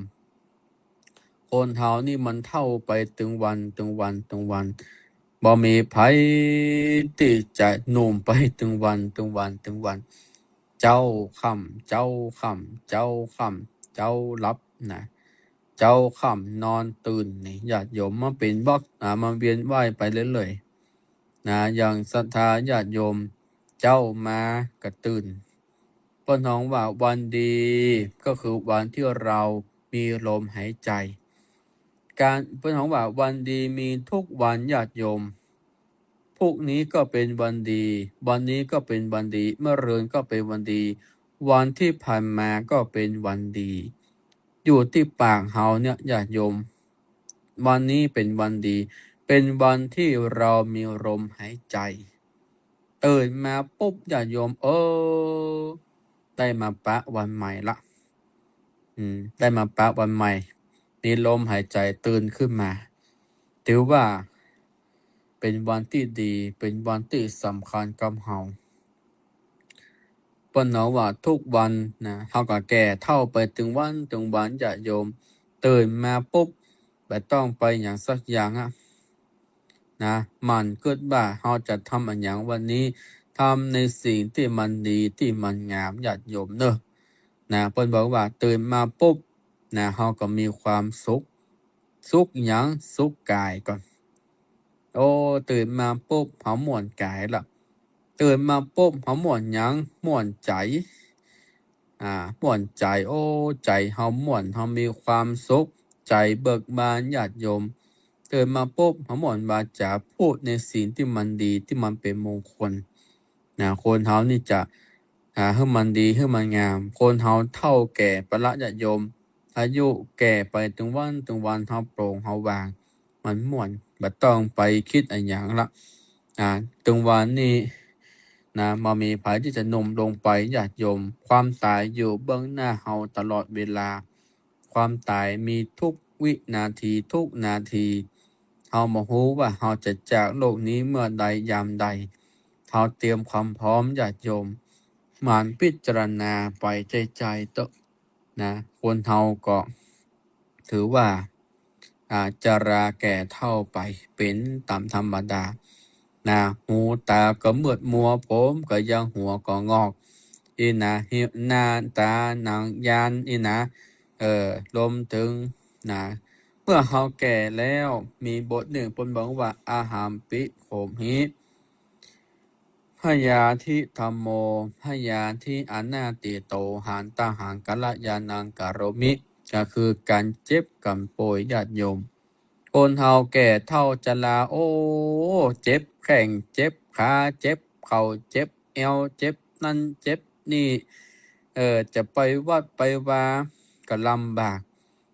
คนเฮานี่มันเท่าไปถึงวันบ่มีไผที่จะหนุ่มไปถึงวันเจ้าค่ำเจ้ารับนะเจ้าค่ำนอนตื่นนี่ญาติโยมมาเป็นบล็อกมาเวียนว่ายไปเรื่อยๆอย่างศรัทธาญาติโยมเจ้ามากระตื่นเปิ้นฮ้องว่าวันดีก็คือวันที่เรามีลมหายใจการเปิ้นฮ้องว่าวันดีมีทุกวันญาติโยมพรุ่งนี้ก็เป็นวันดีวันนี้ก็เป็นวันดีเมื่อรืนก็เป็นวันดีวันที่ผ่านมาก็เป็นวันดีอยู่ที่ปากเฮาเนี่ยญาติโยมวันนี้เป็นวันดีเป็นวันที่เรามีลมหายใจตื่นมาปุ๊บญาติโยมได้มาปะวันใหม่ละได้มาปะวันใหม่มีลมหายใจตื่นขึ้นมาถือว่าเป็นวันที่ดีเป็นวันที่สำคัญกับเฮาเปิ้นเนาะว่าทุกวันเฮาก็แก่เท่าไปถึงวันญาติโยมตื่นมาปุ๊บบ่ต้องไปหยังสักอย่างมันคิดว่าเฮาจะทำอันหยังวันนี้ทำในสิ่งที่มันดีที่มันงามญาติโยมเด้อเปิ้นบอกว่าตื่นมาปุ๊บเฮาก็มีความสุขหยังสุขกายก่อนตื่นมาปุ๊บเฮาม่วนกายละตื่นมาปุ๊บเฮาม่วนหยังม่วนใจม่วนใจใจเฮาม่วนเฮามีความสุขใจเบิกบานญาติโยมตื่นมาปุ๊บเฮาม่วนวาจาพูดในสิ่งที่มันดีที่มันเป็นมงคลคนเฮานี่จะให้มันดีให้มันงามคนเฮาเฒ่าแก่ปละญาติโยมอายุแก่ไปถึงวันเฮาโปร่งเฮาวางมันม่วนบ่ต้องไปคิดอันหยังละถึงวันนี้บ่มีไผที่จะหนุ่มลงไปญาติโยมความตายอยู่เบื้องหน้าเฮาตลอดเวลาความตายมีทุกวินาทีทุกนาทีเฮาบ่ฮู้ว่าเฮาจะจากโลกนี้เมื่อใดยามใดเฮาเตรียมความพร้อมญาติโยมหมั่นพิจารณาไปใจๆเตอะคนเฮาก็ถือว่าชราแก่เฒ่าไปเป็นตามธรรมดาหูตาก็มืดมัวผมก็ยังหัวก็งอกหิวหน้าตาหนังยานรวมถึงเมื่อเฮาแก่แล้วมีบทหนึ่งเพิ่นบอกว่าอาหามปิโขมหิพยาธิธัมโมพยาธิอนาติโตหันตหังกัลยานังกโรมิก็คือการเจ็บกันป่วยญาติโยมคนเฮาแก่เฒ่าชราเจ็บแข้งเจ็บขาเจ็บเข่าเจ็บเอวเจ็บนั่นเจ็บนี่จะไปวัดไปวาก็ลำบาก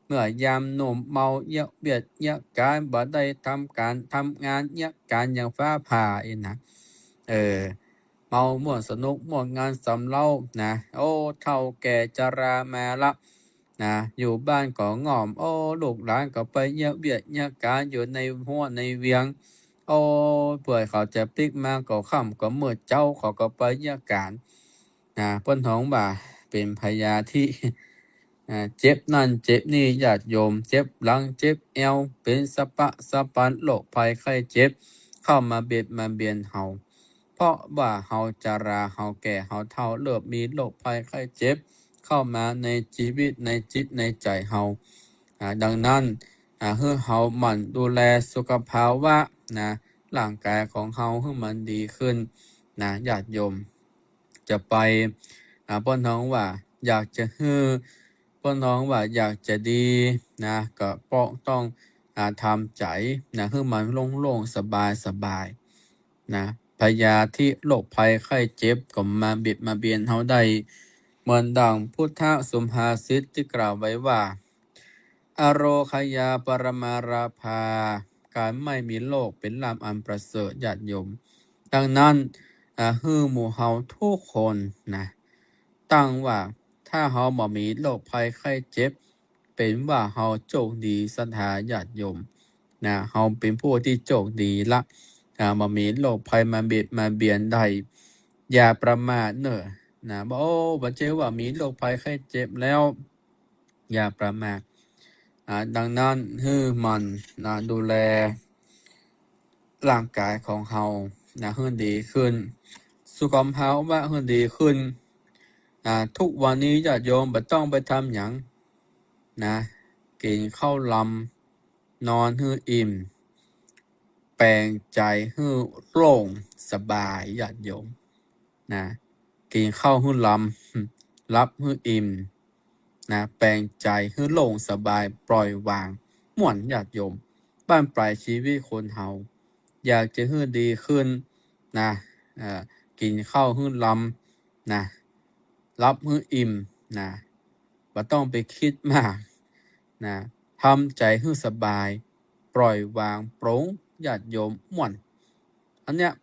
เมื่อยามหนุ่มเมาเยาะเบียดเยาะกายบ่ได้ทำการทำงานเยาะการอย่างฟ้าผ่าเมาม่วนสนุกม่วนงานสำเราเฒ่าแก่ชรามาละอยู่บ้านก็ง่อมลูกหลานก็ไปเยาะเบียดเยาะกายอยู่ในหัวในเวียงเผื่อเขาจะพลิกมาก็ค่ำก็มืดเจ้าเขาก็ไปเยาะการเพิ่นฮ้องว่าเป็นพยาธิเจ็บนั่นเจ็บนี่ญาติโยมเจ็บหลังเจ็บเอวเป็นสะปะสะปันโรคภัยไข้เจ็บเข้ามาเบียดมาเบียนเฮาเพราะว่าเฮาชราเฮาแก่เฮาเฒ่าเริ่มมีโรคภัยไข้เจ็บเข้ามาในชีวิตในจิตในใจเฮาดังนั้นให้เฮาหมั่นดูแลสุขภาวะร่างกายของเฮาให้มันดีขึ้นญาติโยมจะไปเพิ่นฮ้องว่าอยากจะฮื้อเพิ่นฮ้องว่าอยากจะดีก็ต้องทำใจให้มันโล่งๆสบายๆ พยาธิโรคภัยไข้เจ็บก็มาเบียดมาเบียนเฮาได้เหมือนดังพุทธสุภาษิตที่กล่าวไว้ว่าอโรคยาปรมาราภาการไม่มีโรคเป็นลาภอันประเสริฐญาติโยมดังนั้นฮือหมู่เฮาทุกคนนะตั้งว่าถ้าเฮาบ่มีโรคภัยไข้เจ็บเป็นว่าเฮาโชคดีศรัทธาญาติโยมนะเฮาเป็นผู้ที่โชคดีละบ่มีโรคภัยมาเบียดมาเบียนใดอย่าประมาทเน้อนะบ่โอ้บ่เจอว่ามีโรคภัยไข้เจ็บแล้วอย่าประมาทดังนั้นฮือมันดูแลร่างกายของเฮาให้ดีขึ้นสุขภาพว่าให้ดีขึ้นทุกวันนี้ญาติโยมบ่ต้องไปทำหยังนะกินข้าวลำนอนให้อิ่มแปลงใจให้โล่งสบายญาติโยมนะกินข้าวให้ลำรับให้อิ่มนะแปลงใจให้โล่งสบายปล่อยวางม่วนญาติโยมบ้านปลายชีวิตคนเฮาอยากจะให้ดีขึ้นนะกินข้าวให้ลำนะรับให้อิ่มนะบ่ต้องไปคิดมากนะทำใจให้สบายปล่อยวางโปร่งญาติโยมม่วนอันเนี้ย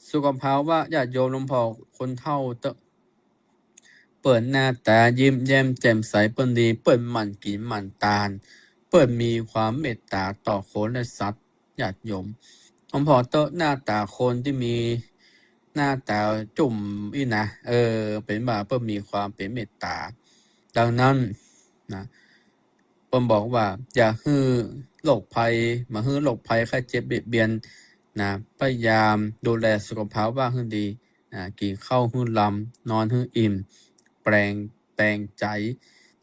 สุขภาพว่าญาติโยมหลวงพ่อคนเฒ่าเปิดหน้าตายิ้มแย้มแจ่มใสเปิ้นดีเปิ้นหมั่นกินหมั่นตาลเปิ้นมีความเมตตาต่อคนและสัตว์ญาติโยมหลวงพ่อหน้าตาคนที่มีหน้าตาจุ่มนะเป็นว่าเปิ้นมีความเป็นเมตตาดังนั้นนะเปิ้นบอกว่าอย่าฮื้อโรคภัยมาฮื้อโรคภัยไข้เจ็บเบียดเบียนนะพยายามดูแลสุขภาพว่าให้ดีกินข้าวให้ลำนอนให้อิ่มแปลงใจ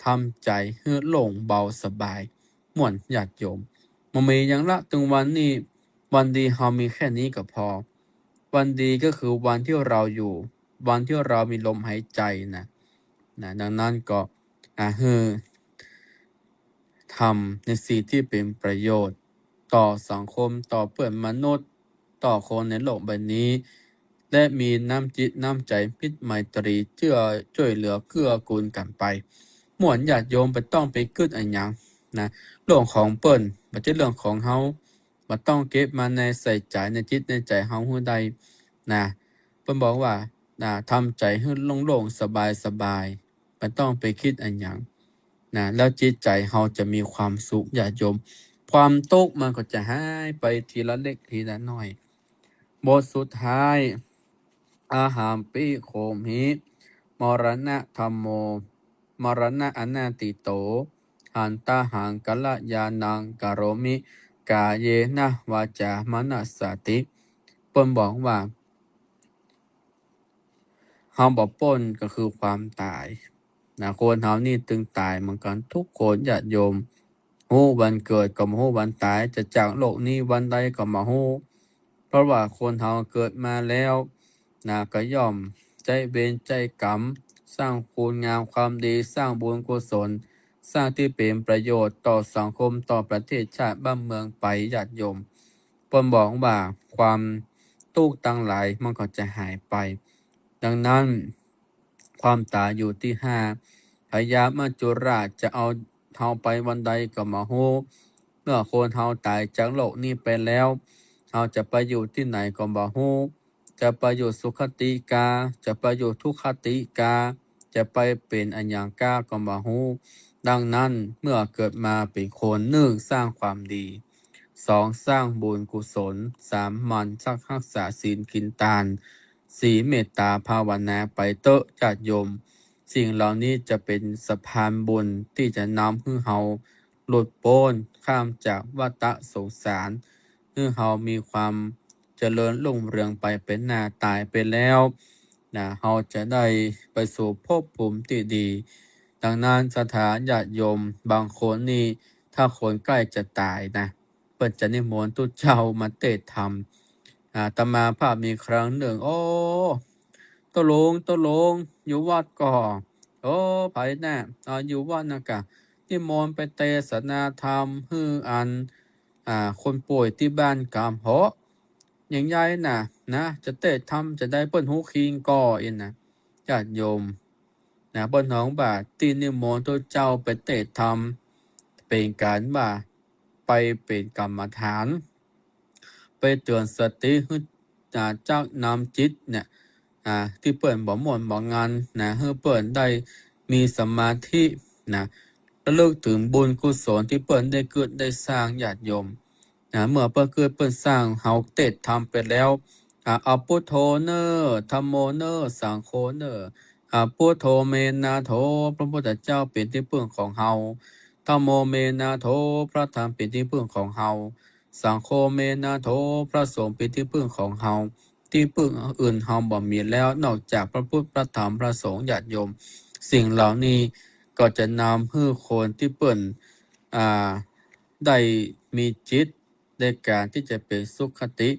ทำใจให้โล่งเบาสบายม่วนญาติโยมบ่มีหยังละถึงวันนี้วันดีเฮามีแค่นี้ก็พอวันดีก็คือวันที่เราอยู่วันที่เรามีลมหายใจนะดังนั้นก็ฮือทำในสิ่งที่เป็นประโยชน์ต่อสังคมต่อเพื่อนมนุษย์ต่อคนในโลกใบนี้และมีน้ำจิตน้ำใจมิตรไมตรีช่วยเหลือเกื้อกูลกันไปม่วนญาติโยมบ่ต้องไปคิดอันหยังนะเรื่องของเปิ้นบ่ใช่เรื่องของเฮาบ่ต้องเก็บมาในใส่ใจในจิตในใจเฮาฮู้ใดนะเพิ่นบอกว่าทำใจให้โล่งๆสบายๆบ่ต้องไปคิดอันหยังแล้วจิตใจเฮาจะมีความสุขญาติโยมความทุกข์มันก็จะหายไปทีละเล็กทีละน้อยบทสุดท้ายอาหามปิโขมิมรณะธัมโมมรณะอนาติโตหันตาหังกัลยานังกโรมิกาเยนะวาจามนัสสติเปิ้นบอกว่าเฮาบ่พ้นก็คือความตายคนเฮานี่ตึงตายเหมือนกันทุกคนญาติโยมฮู้วันเกิดก็บ่ฮู้วันตายจะจากโลกนี้วันใดก็บ่ฮู้เพราะว่าคนเฮาเกิดมาแล้วก็ย่อมใจเวรใจกรรมสร้างคุณงามความดีสร้างบุญกุศลสร้างที่เป็นประโยชน์ต่อสังคมต่อประเทศชาติบ้านเมืองไปญาติโยมเพิ่นบอกว่าความทุกข์ทั้งหลายมันก็จะหายไปดังนั้นความตายอยู่ที่ห้าพญามัจจุราชจะเอาเฮาไปวันใดก็บ่ฮู้เมื่อคนเฮาตายจากโลกนี้ไปแล้วเฮาจะไปอยู่ที่ไหนก็บ่ฮู้จะไปอยู่สุคติกาจะไปอยู่ทุกขติกาจะไปเป็นอัญญังกาก็บ่ฮู้ดังนั้นเมื่อเกิดมาเป็นคน1สร้างความดี2สร้างบุญกุศล3หมั่นรักษาศีลกินทาน4เมตตาภาวนาไปเถอะญาติโยมสิ่งเหล่านี้จะเป็นสะพานบุญที่จะนำให้เฮาหลุดพ้นข้ามจากวัฏสงสารให้เฮามีความเจริญรุ่งเรืองไปเป็นหน้าตายไปแล้วเฮาจะได้ไปสู่ภพภูมิที่ดีดังนั้นสถานญาติโยมบางคนนี่ถ้าคนใกล้จะตายเปิดจะนิมนต์ตุเจ้ามาเทศน์ธรรมอาตมาภาพมีครั้งหนึ่งตวลงอยู่วัดก่อไผน่ะอยู่วัดกะนิมนต์ไปเทศนาธรรมฮืออันคนป่วยที่บ้านกามเพาะอย่างใหญ่ นะจะเตะทำจะได้เปิ้นหูคิงก่อเอ็นนะญาติโยมนะเปิ้นน้องบ่าตีนิมนต์ตัวเจ้าไปเตะทำเป็นการบ่าไปเป็นกรรมฐานไปเตือนสติให้เจ้านำจิตเนี่ยที่เปิ่นบ่หมนบ่งานนะให้เปิ่นได้มีสมาธินะระลึกถึงบุญกุศลที่เปิ่นได้เกิดได้สร้างญาติโยมเมื่อเปิ่นเกิดเปิ่นสร้างเฮาเตะทำไปแล้วเอาพุทโธเนอธัมโมเนอสังโฆเนอพุทโธเมนาโถพระพุทธเจ้าเป็นที่พึ่งของเฮาธัมโมเมนาโถพระธรรมเป็นที่พึ่งของเฮาสังโฆเมนาโถพระสงฆ์เป็นที่พึ่งของเฮาที่พึ่งอื่นเฮาบ่มีแล้วนอกจากพระพุทธพระธรรมพระสงฆ์ญาติโยมสิ่งเหล่านี้ก็จะนำให้คนที่เปิ้นได้มีจิตในการที่จะเป็นสุขติ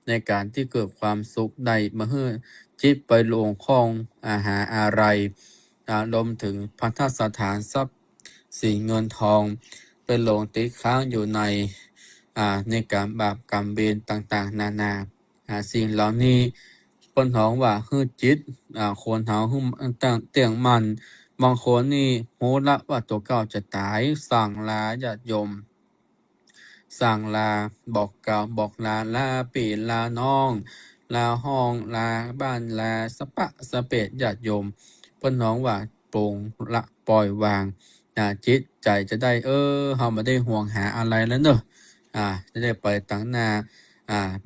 ในการที่เกิดความสุขได้มาให้จิตไปลงคล้องอาหาอะไรรวมถึงพันธสถานทรัพย์สิ่งเงินทองเป็นหลงติดค้างอยู่ในการบาปกรรมเวรต่างๆนานาสิ่งเหล่านี้คนท้องว่าฮื้อจิตคนเฮาฮื้อตั้งเตียงมันบางคนนี่โหละว่าตัวเก่าจะตายสั่งลาญาติโยมสั่งลาบอกกล่าวบอกลาปีลาน้องลาห้องลาบ้านลาสปะสเปดญาติโยมเพิ่นน้องว่าปรงละปล่อยวางจิตใจจะได้เฮามาได้ห่วงหาอะไรแล้วเนอะจะได้ไปตั้งหน้า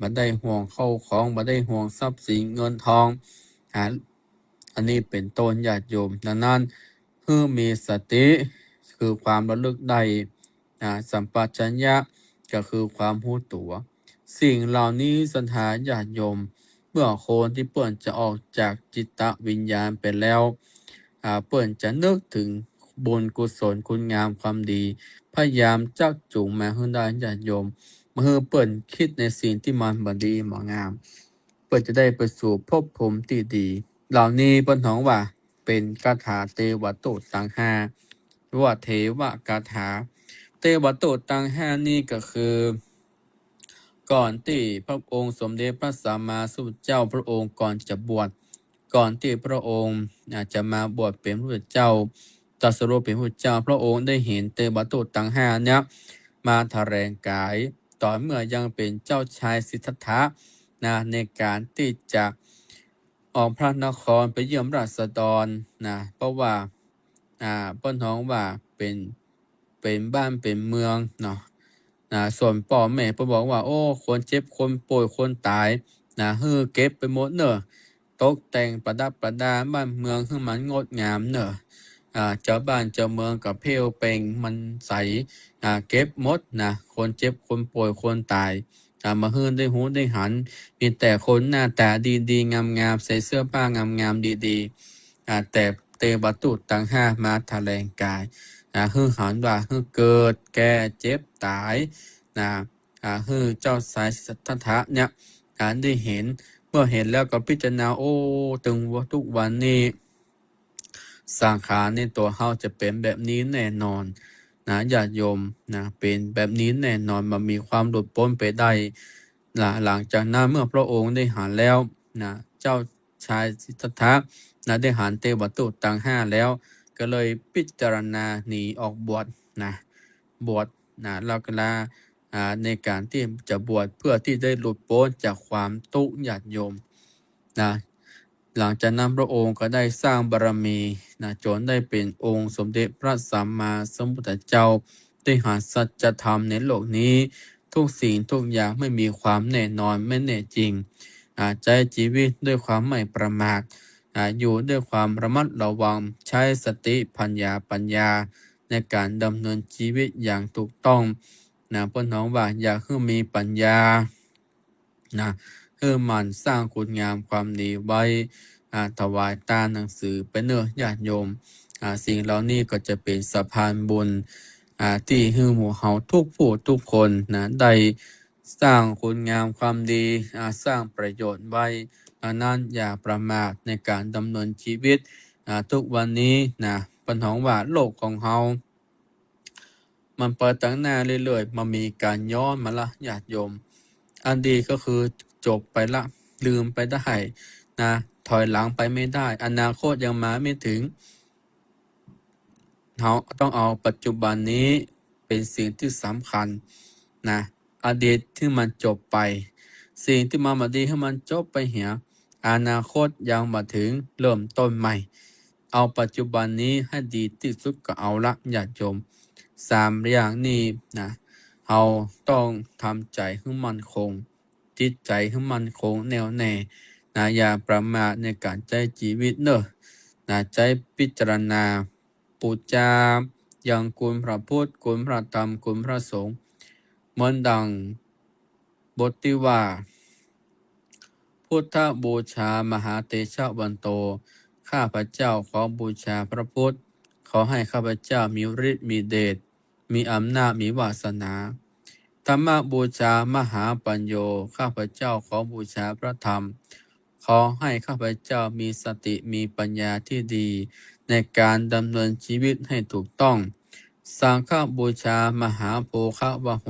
บ่ได้ห่วงเข้าของบ่ได้ห่วงทรัพย์สินเงินทองอันนี้เป็นต้นญาติโยมดังนั้นคือมีสติคือความระลึกได้สัมปชัญญะก็คือความรู้ตัวสิ่งเหล่านี้สันหาญาติโยมเมื่อคนที่เปิ่นจะออกจากจิตวิญญาณไปแล้วเปิ่นจะนึกถึงบุญกุศลคุณงามความดีพยายามจักจูงมาให้ได้ญาติโยมเมื่อเปิ่นคิดในสิ่งที่มันบ่ดีบ่งามเปิ่นจะได้ไปสู่ภพภูมิที่ดีเหล่านี้เปิ่นฮ้องว่าเป็นคาถาเทวตุตังห้าว่าเทวคาถาเทวตุตังห้านี่ก็คือก่อนที่พระองค์สมเด็จพระสัมมาสัมพุทธเจ้าพระองค์ก่อนจะบวชก่อนที่พระองค์จะมาบวชเป็นพระพุทธเจ้าตรัสรู้เป็นพระพุทธเจ้าพระองค์ได้เห็นเทวตุตังห้าเนี่ยมาแถลงกายตอนเมื่อยังเป็นเจ้าชายสิทธัตถะในการที่จะออกพระนครไปเยี่ยมราษฎรเพราะว่าเปิ้นฮ้องว่าเป็นบ้านเป็นเมืองเนาะส่วนพ่อแม่เพิ่นบอกว่าโอ้คนเจ็บคนป่วยคนตายฮือเก็บไปหมดเน้อตกแต่งประดับประดาบ้านเมืองให้มันงดงามเน้อเจ้าบ้านเจ้าเมืองก็เพลวเปล่งมันใสเก็บหมดคนเจ็บคนป่วยคนตายมาฮื้อได้หูได้หันมีแต่คนหน้าตาดีๆงามๆใส่เสื้อผ้างามๆดีๆแต่เทวตุตังห้ามาแถลงกายฮือหันว่าฮือเกิดแก่เจ็บตายฮือเจ้าสายสัทธะเนี่ยได้เห็นเมื่อเห็นแล้วก็พิจารณาโอ้ถึงว่าทุกวันนี้สังขารในตัวเฮาจะเป็นแบบนี้แน่นอนญาติโยมเป็นแบบนี้แน่นอนมันมีความหลุดพ้นไปได้หลังจากนั้นเมื่อพระองค์ได้หันแล้วเจ้าชายสิทธัตถะได้หันเทวตุตังห้าแล้วก็เลยพิจารณาหนีออกบวชบวชแล้วก็ในการที่จะบวชเพื่อที่ได้หลุดพ้นจากความทุกข์ญาติโยมหลังจากนั้นพระองค์ก็ได้สร้างบารมีจนได้เป็นองค์สมเด็จพระสัมมาสัมพุทธเจ้าได้หาสัจธรรมในโลกนี้ทุกสิ่งทุกอย่างไม่มีความแน่นอนไม่แน่จริงใจชีวิตด้วยความไม่ประมาทอยู่ด้วยความระมัดระวังใช้สติปัญญาในการดำเนินชีวิตอย่างถูกต้องเพิ่นฮ้องว่าอยากให้มีปัญญามันสร้างคุณงามความดีไว้ถวายตามหนังสือไปเนื้อญาติโยมสิ่งเหล่านี้ก็จะเป็นสะพานบุญที่ให้หมู่เฮาทุกผู้ทุกคนได้สร้างคุณงามความดีสร้างประโยชน์ไว้ดังนั้นอย่าประมาทในการดำเนินชีวิตทุกวันนี้ปัญหาว่าโลกของเฮามันไปตั้งหน้าเรื่อยๆมันมีการย้อนมาละญาติโยมอันดีก็คือจบไปละ ลืมไปได้นะถอยหลังไปไม่ได้อนาคตยังมาไม่ถึงเราต้องเอาปัจจุบันนี้เป็นสิ่งที่สำคัญนะอดีตที่มันจบไปสิ่งที่มาดีให้มันจบไปเหียอนาคตยังมาถึงเริ่มต้นใหม่เอาปัจจุบันนี้ให้ดีที่สุดก็เอาละญาติโยม3 อย่างนี้นะเราต้องทำใจให้มั่นคงจิตใจให้มั่นคงแน่วแน่นะอย่าประมาทในการใช้ชีวิตเนอะนะใจพิจารณาปูจาอย่างคุณพระพุทธคุณพระธรรมคุณพระสงฆ์เหมือนดังบทที่ว่าพุทธบูชามหาเตชะวันโตข้าพเจ้าขอบูชาพระพุทธขอให้ข้าพเจ้ามีฤทธิ์มีเดชมีอำนาจมีวาสนาธรรมบูชามหาปัญโยข้าพเจ้าขอบูชาพระธรรมขอให้ข้าพเจ้ามีสติมีปัญญาที่ดีในการดำเนินชีวิตให้ถูกต้องสังฆบูชามหาโภควโห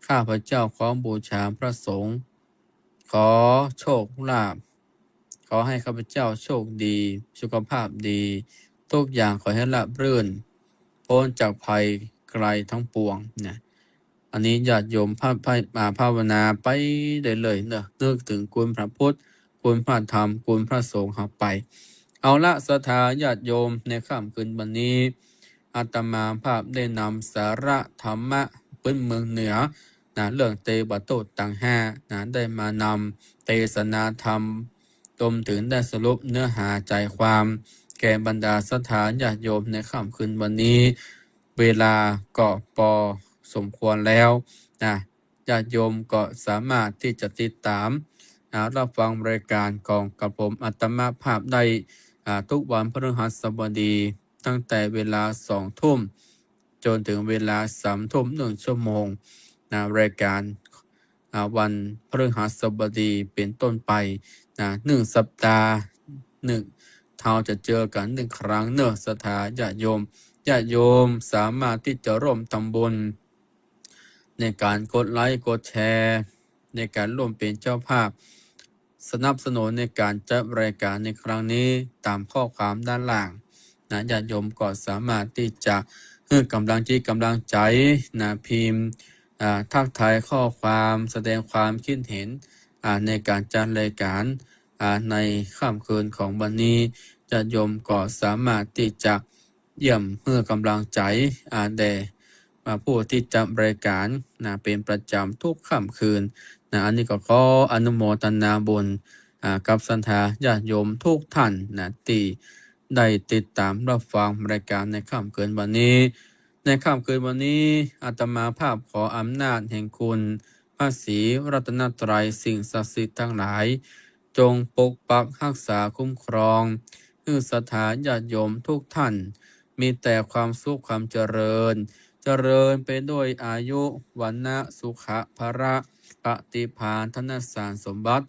ข้าพเจ้าขอบูชาพระสงฆ์ขอโชคลาภขอให้ข้าพเจ้าโชคดีสุขภาพดีทุกอย่างขอให้ราบรื่นพ้นจากภัยไกลทั้งปวงนะอันนี้ญาติโยมภาวนาไปได้เลยเนอะนึกถึงคุณพระพุทธคุณพระธรรมคุณพระสงฆ์เข้าไปเอาละศรัทธาญาติโยมในค่ำคืนวันนี้อาตมาภาพได้นำสาระธรรมะพื้นเมืองเหนือนะเรื่องเตบะโตต่างห้านะได้มานำเทศนาธรรมรวมถึงได้สรุปเนื้อหาใจความแก่บรรดาศรัทธาญาติโยมในค่ำคืนวันนี้เวลาก็พอสมควรแล้วนะญาติโยมก็สามารถที่จะติดตามรับฟังรายการของกระผมอาตมาภาพได้ทุกวันพฤหัสบดีตั้งแต่เวลา2 ทุ่มจนถึงเวลา3 ทุ่ม1 ชั่วโมงรายการวันพฤหัสบดีเป็นต้นไป1 สัปดาห์เราจะเจอกัน1 ครั้งเนอะศรัทธาญาติโยมสามารถที่จะร่วมทำบุญในการกดไลค์กดแชร์ในการร่วมเป็นเจ้าภาพสนับสนุนในการจัดรายการในครั้งนี้ตามข้อความด้านล่างญาติโยมก็สามารถที่จะให้กำลังใจพิมพ์ทักทายข้อความแสดงความคิดเห็นในการจัดรายการในค่ำคืนของวันนี้ญาติโยมก็สามารถที่จะเยี่ยมเพื่อกำลังใจแด่ผู้ที่จัดรายการเป็นประจำทุกค่ำคืนอันนี้ก็ขออนุโมทนาบุญกับศรัทธาญาติโยมทุกท่านที่ได้ติดตามรับฟังรายการในค่ำคืนวันนี้ในค่ำคืนวันนี้อาตมาภาพขออำนาจแห่งคุณพระศรีรัตนตรัยสิ่งศักดิ์สิทธิ์ทั้งหลายจงปกปักรักษาคุ้มครองให้ศรัทธาญาติโยมทุกท่านมีแต่ความสุขความเจริญไปด้วยอายุวันนะสุขะภระปฏิภาณธนสารสมบัติ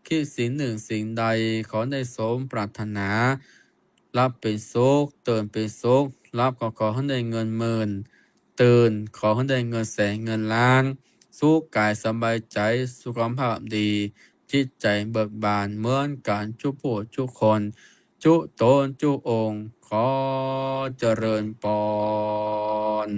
คิดสิ่งหนึ่งสิ่งใดขอได้สมปรารถนารับเป็นสุขเตือนเป็นสุขรับก็ขอให้ได้เงินหมื่นตื่นขอให้ได้เงินแสนเงินล้านสุขกายสบายใจสุขภาพดีจิตใจเบิกบานเหมือนการจุผู้จุคนจุตนจุองค์ขอเจริญปอน